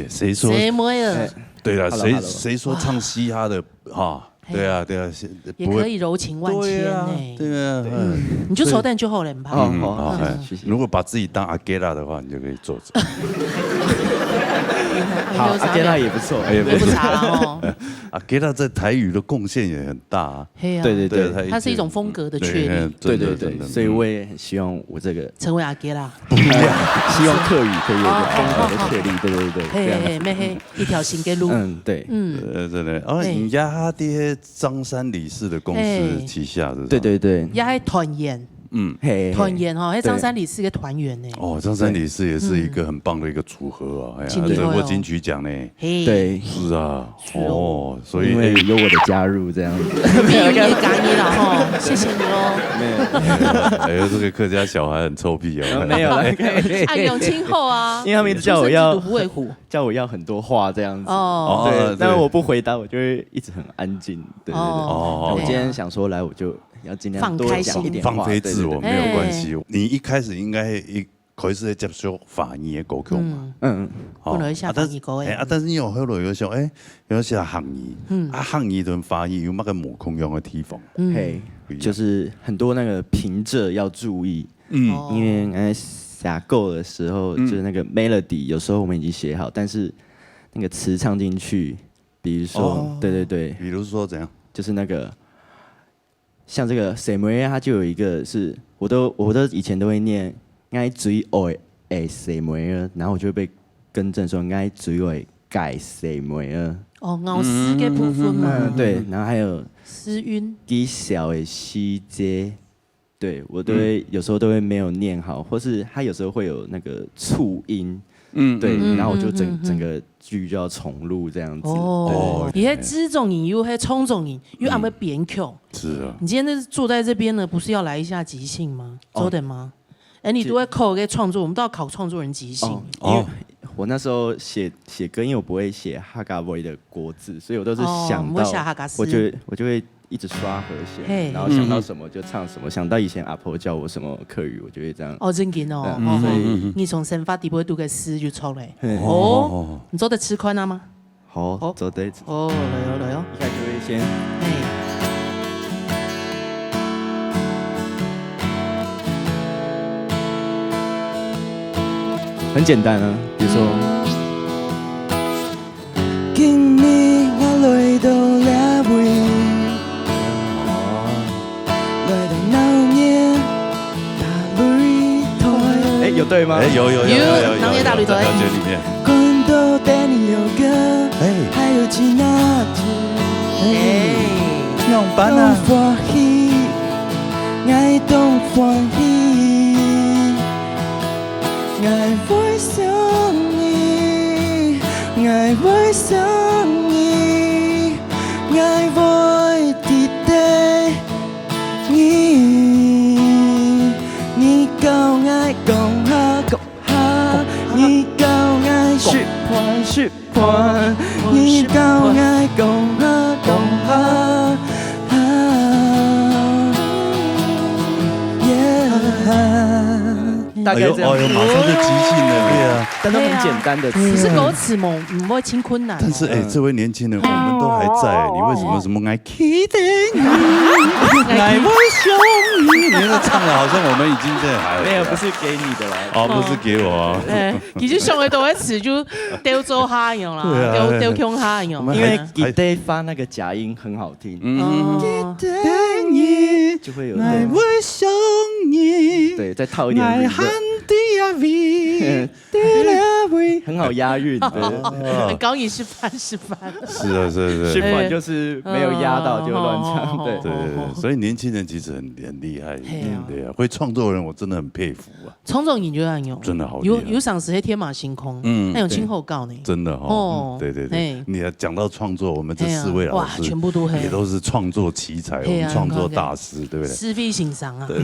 谁说？对了， Hello 谁说唱嘻哈的哈？对啊，对啊，也可以柔情万千呢。对啊，你就手蛋就好了，唔怕。好，如果把自己当阿盖拉的话，你就可以做着。好，阿盖拉也不错，也不差哦。阿盖拉在台语的贡献也很大啊。对对对，它是一种风格的确立。对对对，所以我也很希望我这个成为阿盖拉。不一样，希望客语可以有个风格的确立。对对对，嘿，咩嘿，一条新的路。对，真的。哦，你家他爹张三李四的公司旗下的。对对对。也系团员。团员哈，那张三李四个团员呢？哦，张三李四也是一个很棒的一个组合啊，得过金曲奖呢。对，是啊，哦，所以因为有我的加入这样子，没有也感你了哈，谢谢你哦。没有，哎呦，这个客家小孩很臭屁啊。没有，爱永亲厚啊，因为他们一直叫我要不畏虎，叫我要很多话这样子。哦，对，但是我不回答，我就会一直很安静。对对对。哦，我今天想说来，我就。要尽量多讲一点话，放飞自我没有关系。你一开始应该可以是在接受法语的歌曲嘛，不能下法语歌诶。但是你有后来有想，有些汉语，汉语同法语有乜个无共用的地方？就是很多那个平仄要注意，因为写歌的时候，就是那个 melody 有时候我们已经写好，但是那个词唱进去，比如说，对对对，比如说怎样？就是那个。像这个 Samuel 它就有一个是，我都以前都会念爱水爱Samuel， 然后我就会被更正说爱水爱改 Samuel。哦，咬丝的部分嘛。对，然后还有诗韵。低小的细节，对我都会有时候都会没有念好，或是它有时候会有那个促音。对，然后我就整个剧就要重录这样子。哦，你在知重音又在冲重音，又按会编曲。是啊。你今天坐在这边呢，不是要来一下即兴吗？周等吗？你都会考给创作，我们都要考创作人即兴。因为我那时候写歌，因为我不会写哈嘎威的国字，所以我都是想到，我就会一直刷和弦，然后想到什么就唱什么，想到以前阿婆教我什么客语，我就会这样。哦，真劲哦！所以你从生发底不会读个诗就出来。哦，你做得吃宽了吗？好，做得。哦，来哦。一开始就会先。很简单啊，比如说。今年我来到了位，来到老年大擂台。哎，有对吗？哎，有，老年大擂台。了解里面。看到丹尼尔哥，还有吉娜姐，那种班啊。欢喜，爱动欢喜，爱会想你，爱会想你，爱会记得你，你够爱讲哈讲哈，你够爱说话说话，你够爱讲哈讲哈。大概这样。马上就即兴了，对啊。但都很简单的词。你是歌词嘛，不会清困难。但是这位年轻人，我们都还在，你为什么什么爱记得你，爱我想你？你那唱的好像我们已经在还没有，不是给你的啦。哦，不是给我啊。其实上的都会词就丢做哈用啦，丢腔哈用。因为记得发那个假音很好听。记得你就会有。爱我想你。对，再套一点。很好押韵，很高音示范。是啊，是。示范就是没有压到就乱唱，对。所以年轻人其实很厉害，对啊，会创作的人我真的很佩服啊。创作研究很有，真的好厉害。有赏识天马行空，那有今后告呢。真的哦，对。你讲到创作，我们这4位老师，全部都也都是创作奇才，我们创作大师，对不对？是非欣赏啊。对，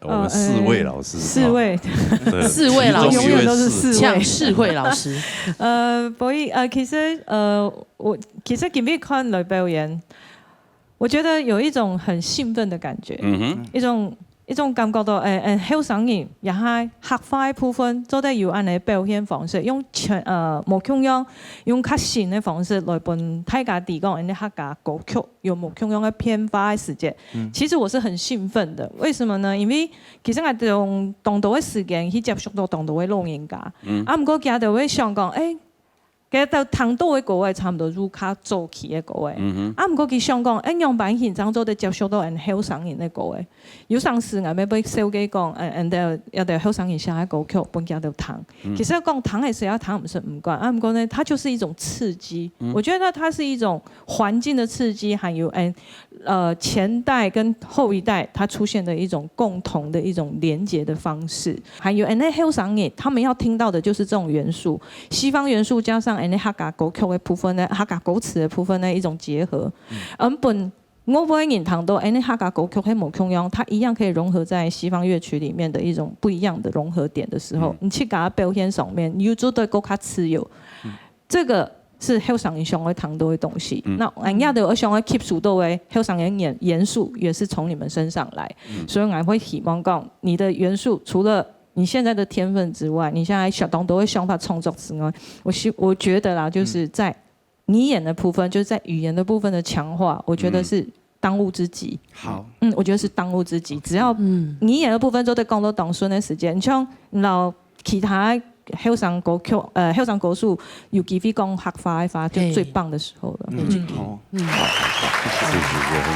我们4位老师，4位老师永远都是4位老师。所以我其实今日看来表演，我觉得有一种很兴奋的感觉，一種感覺到好上癮，也係客家的部分做得要按你表現方式，用無腔樣，用較新的方式來幫大家提供你客家歌曲，用無腔樣的編發的時間。其實我是很興奮的，為什麼呢？因為其實我用當道的時間去接觸到當道的老人家，不過佢就會想講，其實到唐道的歌位差唔多入卡早期的歌位，不過佢想講，樣板現場做得接觸到人後生人的歌位，有陣時我咪俾小記講，有啲後生人寫嘅歌曲本家就彈。其實講彈係誰要彈唔是唔關，不過呢，它就是一種刺激。我覺得它是一種環境的刺激，還有前代跟後一代它出現的一種共同的一種連結的方式，還有那後生人他們要聽到的就是這種元素，西方元素加上客家歌曲的部分呢，客家歌詞的部分呢一種結合。我不會認同到客家歌曲喺無腔樣，它一樣可以融合在西方樂曲裡面的一種不一樣的融合點的時候，你去給它表現上面，你就對更加持有。這個是後生人想要談到的東西。那人家就想要 keep 住到的後生人元素，也是從你們身上來。所以我會希望講，你的元素除了你現在的天分之外，你現在當到的想法創作之外，我覺得啦，就是在你演的部分，就是在語言的部分的強化，我覺得是當務之急。好，我覺得是當務之急。只要你演的部分都在講到當順的時間，像然後其他後生歌曲、後生歌數有機會講客話就最棒的時候了。好，是很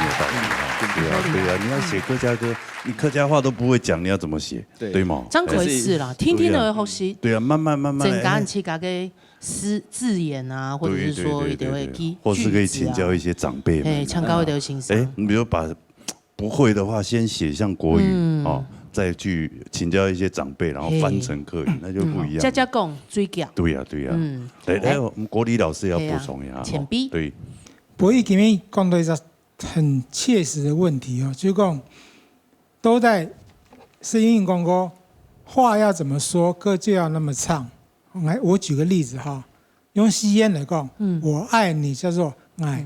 有道理。对啊，你要写客家歌，你客家话都不会讲，你要怎么写？对吗？张可是啦，听听的学习。对啊，慢慢。整个去加个字眼啊，或者是说一定会记，或是可以请教一些长辈们，唱高一点欣赏。你比如把不会的话先写像国语哦，再去请教一些长辈，然后翻成客语，那就不一样。家讲追讲。对呀。来，我们国礼老师要补充一下。浅逼。对。博弈今天讲到一个很切实的问题哦，就是讲都在声音讲过话要怎么说，歌就要那么唱。我举个例子哈，用西烟来讲，我爱你叫做爱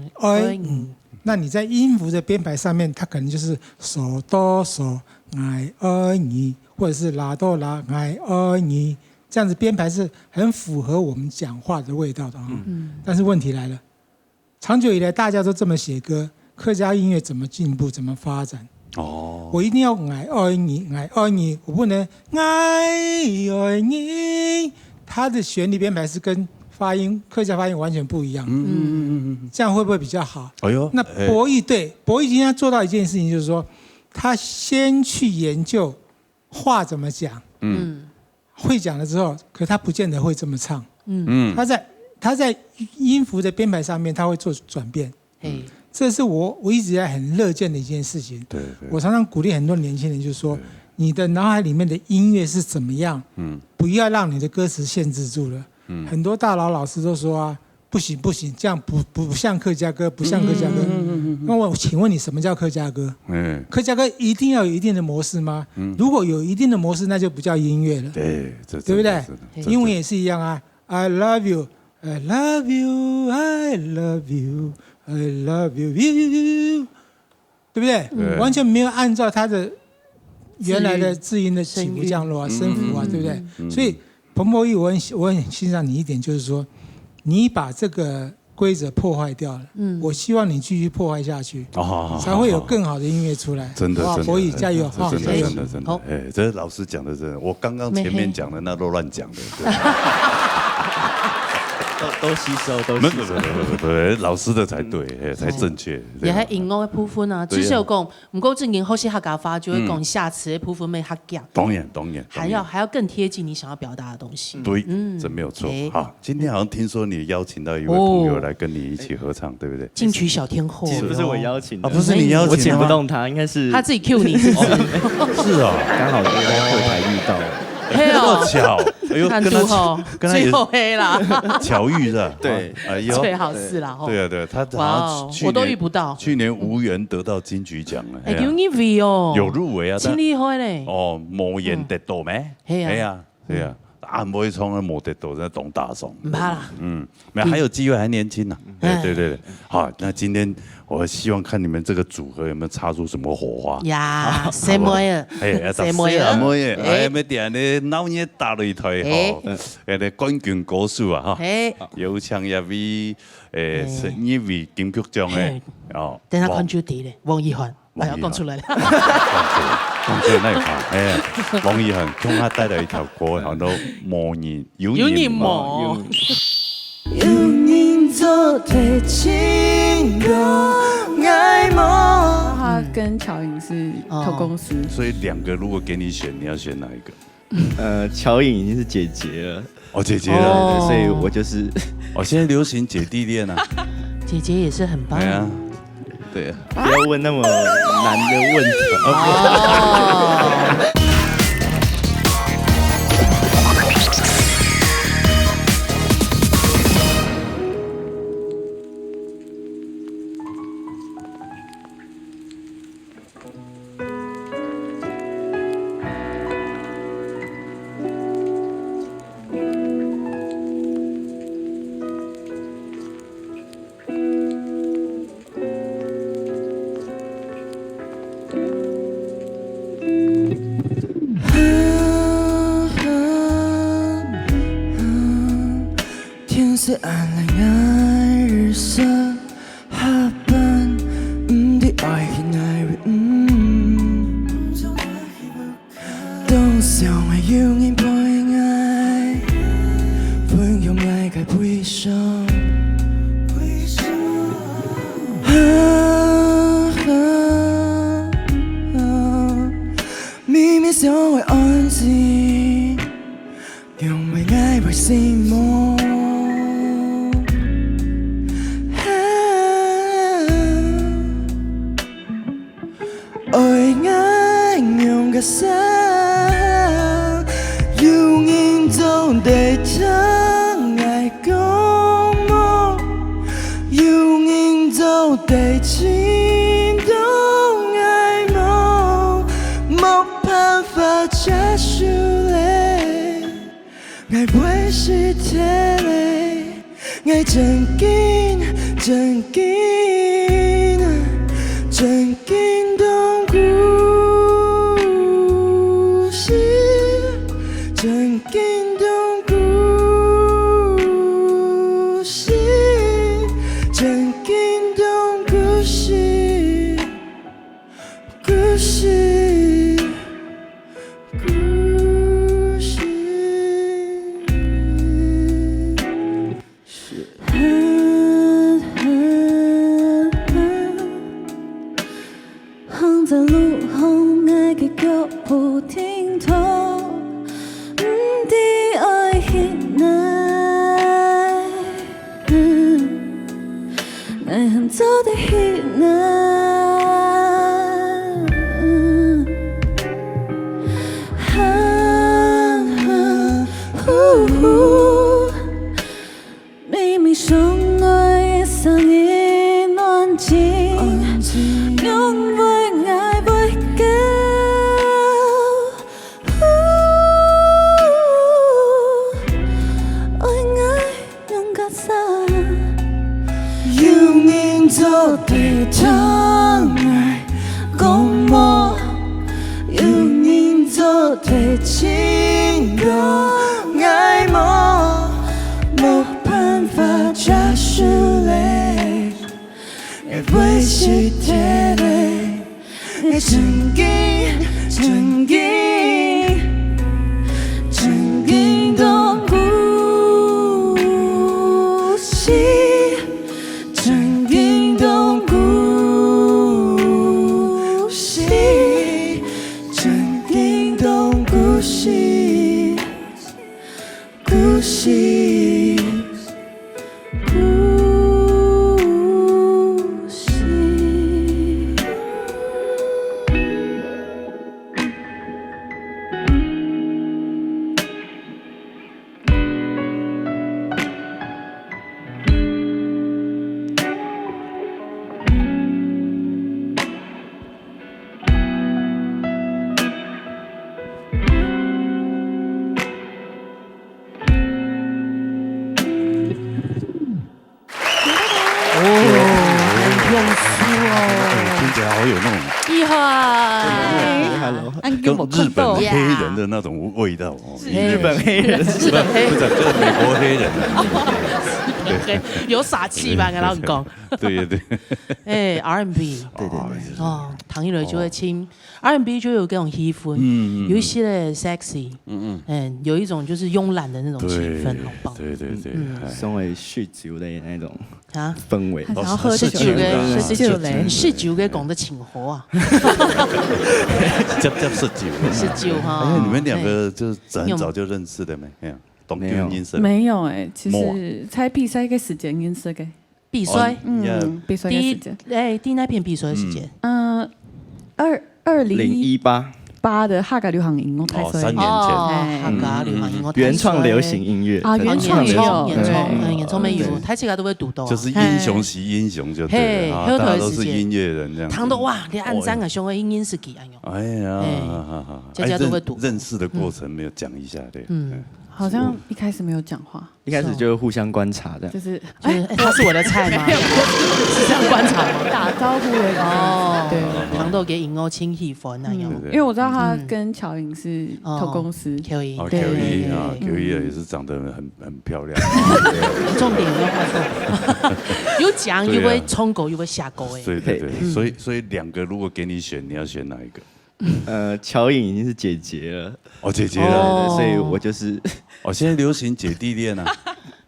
你，那你在音符的编排上面，它可能就是嗦哆嗦爱爱你，或者是拉哆拉爱爱你，这样子编排是很符合我们讲话的味道的啊。但是问题来了，长久以来大家都这么写歌，客家音乐怎么进步，怎么发展？我一定要爱爱你，爱爱你，我不能爱爱你。它的旋律编排是跟发音客家发音完全不一样。这样会不会比较好？那博弈今天做到一件事情，就是说，他先去研究话怎么讲，会讲了之后，可他不见得会这么唱。他在音符的编排上面，他会做转变。这是我一直在很乐见的一件事情。我常常鼓励很多年轻人，就是说，你的脑海里面的音乐是怎么样，不要让你的歌词限制住了。很多大老师都说啊，不行，这样不像客家歌，不像客家歌。那我请问你，什么叫客家歌？客家歌一定要有一定的模式吗？如果有一定的模式，那就不叫音乐了。对不对？英文也是一样啊 ，I love you, I love you, I love you, I love you， 对不对？完全没有按照它的原来的字音的起伏降落啊、声符啊，对不对？所以彭博义，我很欣赏你一点，就是说，你把这个规则破坏掉了。我希望你继续破坏下去，才会有更好的音乐出来。真的，博义加油！真的，这老师讲的真的，我刚刚前面讲的那都乱讲的。都吸收，不，老师的才对，才正确。也还音乐的部分啊，至少讲，不过正经后期客家话就会讲下词的部分没客家。当然，还要更贴近你想要表达的东西。对，这没有错。好，今天好像听说你邀请到一位朋友来跟你一起合唱，对不对？金曲小天后。其实不是我邀请的，不是你邀请，我请不动他，应该是他自己 cue 你，是不是？是啊，刚好就在后台遇到。这么巧，哎呦，跟他最后黑啦，巧遇是吧？对，哎呦，最好是啦。对，他好像我都遇不到。去年无缘得到金曲奖了，有入围哦，有入围啊，真厉害嘞。无缘得到咩？对啊，不会从那没得到，在懂大宋。不怕啦，还有机会，还年轻呢。对，好，那今天我希望看你们这个组合有没有擦出什么火花呀？什么呀？什么呀？要点你闹热打擂台吼，冠军歌手啊哈，有请一位一位金曲奖的等下看就对了，王一涵，我要讲出来了。讲出那一趴，王一涵给他带来一条歌，叫做《莫言有你莫》。有人做对情歌爱慕。他跟乔颖是同公司，所以两个如果给你选，你要选哪一个？乔颖已经是姐姐了，姐姐了，所以我就是，现在流行姐弟恋啊，姐姐也是很棒。对啊，不要问那么难的问题。天色暗来爱日色下班，不的爱去爱人，都想爱有人陪爱，分享来个悲伤。明明想会安静，用为爱为心梦。啥？有人总得唱爱讲梦，有人总得心动爱梦，没办法结束嘞，爱不是天嘞，爱真紧真紧。真感动故事，真感动故事，真感动故事，故事，故事。行在路後愛嘅腳步停拖，唔知愛去哪，愛恨走得去哪。明明相愛嘅聲音安靜，永遠愛不夠。愛用個啥？永遠做對疼愛共謀，永遠做對情共愛夢。冇辦法抓住你，愛會是鐵的，愛曾經，曾經，曾經動故事，曾經動故事，曾經動故事，故事。跟日本黑人的那种味道哦，日本黑人，不是就是美国黑人，对，有傻气吧？跟他们讲，对对对，哎 ，R&B， 对，哦，唐一雷就会听 R&B 就有各种气氛，有一些的 sexy，有一种就是慵懒的那种气氛，好棒，对对对，身为酗酒的那种啊氛围，然后喝酒嘅，酗酒嘅講得情活啊，接是酒，是酒哈。哎，你們兩個就很早就認識的沒？懂音色？沒有哎，其實猜比賽嘅時間認識嘅。比賽，比賽嘅時間。第那片比賽嘅時間2018的客家流行音樂大賽。 3年前，客家流行音樂原創流行音樂啊，原創也有，演唱沒有，他這個都會讀到。就是英雄惜英雄就對了，大家都是音樂人這樣。唐都哇，你按三個胸嘅音是幾安用？哎呀，家家都會讀。認識的過程沒有講一下對？好像一開始沒有講話，一開始就互相觀察的，就是他是我的菜嗎？是這樣觀察嗎？打招呼的哦，對，唐豆給尹歐清喜歡那樣，因為我知道他跟喬穎是同公司，Q1 也是長得很漂亮，重點要畫錯，有講又會衝狗又會下狗哎，對對對，所以兩個如果給你選，你要選哪一個？喬穎已經是姐姐了，哦姐姐了，所以我就是，現在流行姐弟戀啊，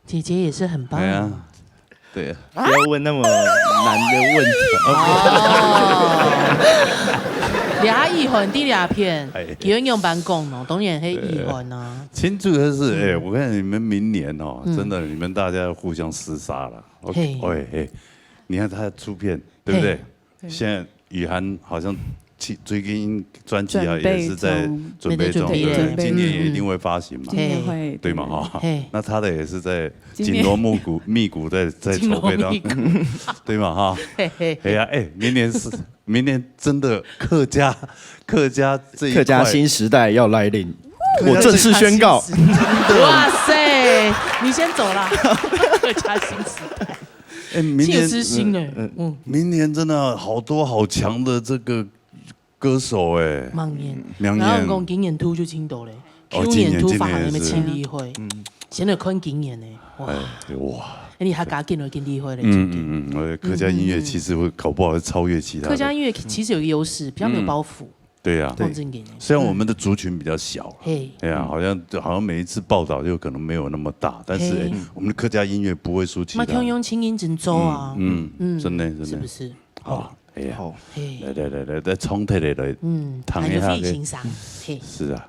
姐姐也是很棒，對啊，對啊，不要問那麼難的問題。倆意涵第倆片，有人用版講哦，當然係意涵啊。慶祝的是，我看你們明年哦，真的你們大家互相廝殺了。OK，你看他出片，對不對？現在雨涵好像最近專輯啊也是在準備中，今年也一定會發行嘛，對嘛哈？那他的也是在緊鑼密鼓在籌備當中，對嘛哈？哎呀，明年真的客家這一塊，客家新時代要來臨，我正式宣告。哇塞，你先走啦，客家新時代。哎，明年知心哎，明年真的好多好强的这个歌手哎。明年，明然后年讲今年突就青岛嘞，哦去年突今发行的年是青理会，现在看今年呢，哇哇！你还加进了跟理会嘞？客家音乐其实会搞不好会超越其他的。客家音乐其实有一个优势，比较没有包袱。对呀，虽然我们的族群比较小，对呀，好像每一次报道就可能没有那么大，但是我们的客家音乐不会输其他。那可以用轻音整奏啊，真的，是不是？好，哎呀，来，冲太来，躺一下，是啊。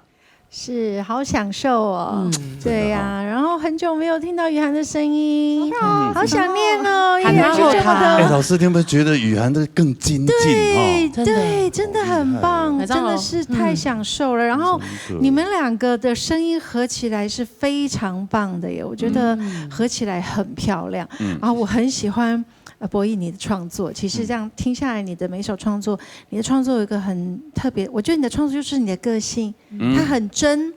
是好享受哦，对呀，然后很久没有听到雨涵的声音，好想念哦，依然是这么的。老师，你有没有觉得雨涵的更精进？对，真的很棒，真的是太享受了。然后你们两个的声音合起来是非常棒的耶，我觉得合起来很漂亮。然后我很喜欢。博弈你的创作，其实这样听下来，你的每一首创作，你的创作有一个很特别，我觉得你的创作就是你的个性，它很真，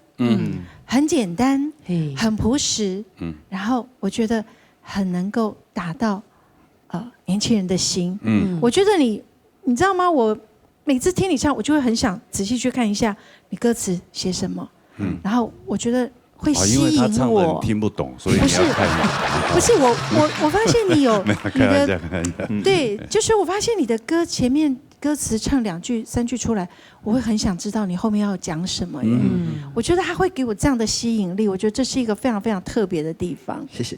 很简单，很朴实，然后我觉得很能够打到年轻人的心，我觉得你知道吗？我每次听你唱，我就会很想仔细去看一下你歌词写什么，然后我觉得。会吸引我，因为他唱的你听不懂，所以你要看。不是我发现你有你的对，就是我发现你的歌前面歌词唱2句3句出来，我会很想知道你后面要讲什么。我觉得他会给我这样的吸引力，我觉得这是一个非常非常特别的地方。谢谢，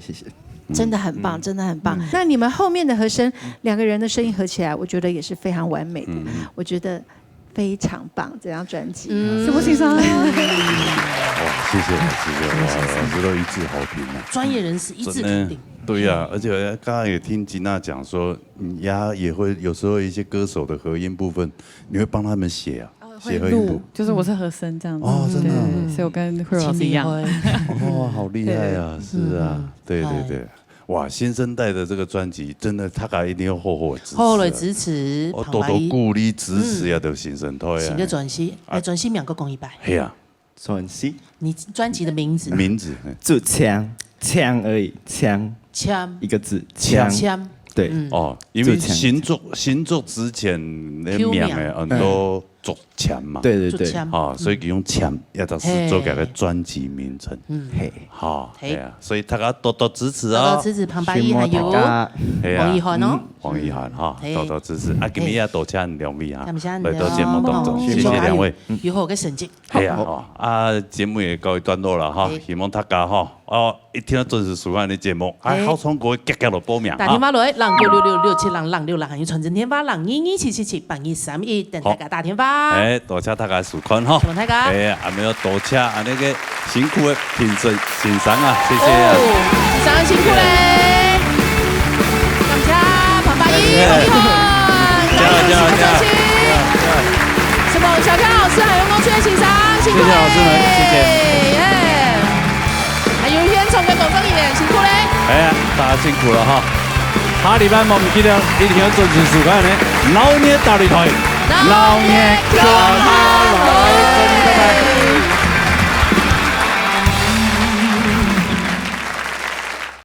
真的很棒，真的很棒。那你们后面的和声2个人的声音合起来，我觉得也是非常完美的。我觉得。非常棒，这张专辑，什么欣赏？哇，谢谢老师都一致好评啊！专业人士一致肯定。对呀，而且刚刚也听吉娜讲说，也会有时候一些歌手的和音部分，你会帮他们写啊，写和音部，就是我是和声这样子。哦，真的，所以我跟慧老师一样。哦，好厉害啊！是啊，对。哇，新生代的这个专辑，真的大家一定要厚厚的支持，多多鼓励支持呀，都新生代啊。新的专辑，专辑2个公100。是啊，专辑。你专辑的名字？就枪而已，枪一个字，枪。对哦，因为新作之前的名的很多作枪嘛，对，所以用枪要到是做改个专辑名称，好，所以大家多多支持哦，多多支持彭白衣还有黄奕涵哦，黄奕涵哈，多多支持，今日也多谢2位哈，来到节目当中，谢谢2位，有好嘅成績，係啊，節目也告一段落啦哈，希望大家哈，一天準時收看你節目，好唱歌嘅格落報名，打電話來0966676666，還有傳真電話0227782131，等大家打電話。多謝大家收看哈，大家，還沒有多謝那個辛苦的評審欣賞啊，謝謝啊，欣賞辛苦咧，感謝彭白衣，加油！什麼小跳老師還有孟雀欣賞，辛苦咧，謝謝老師們，謝謝。還有煙囪跟董正演，辛苦嘞！大家辛苦了哈。下禮拜我唔記得一定要準時收看呢，老年大擂台，老年歌。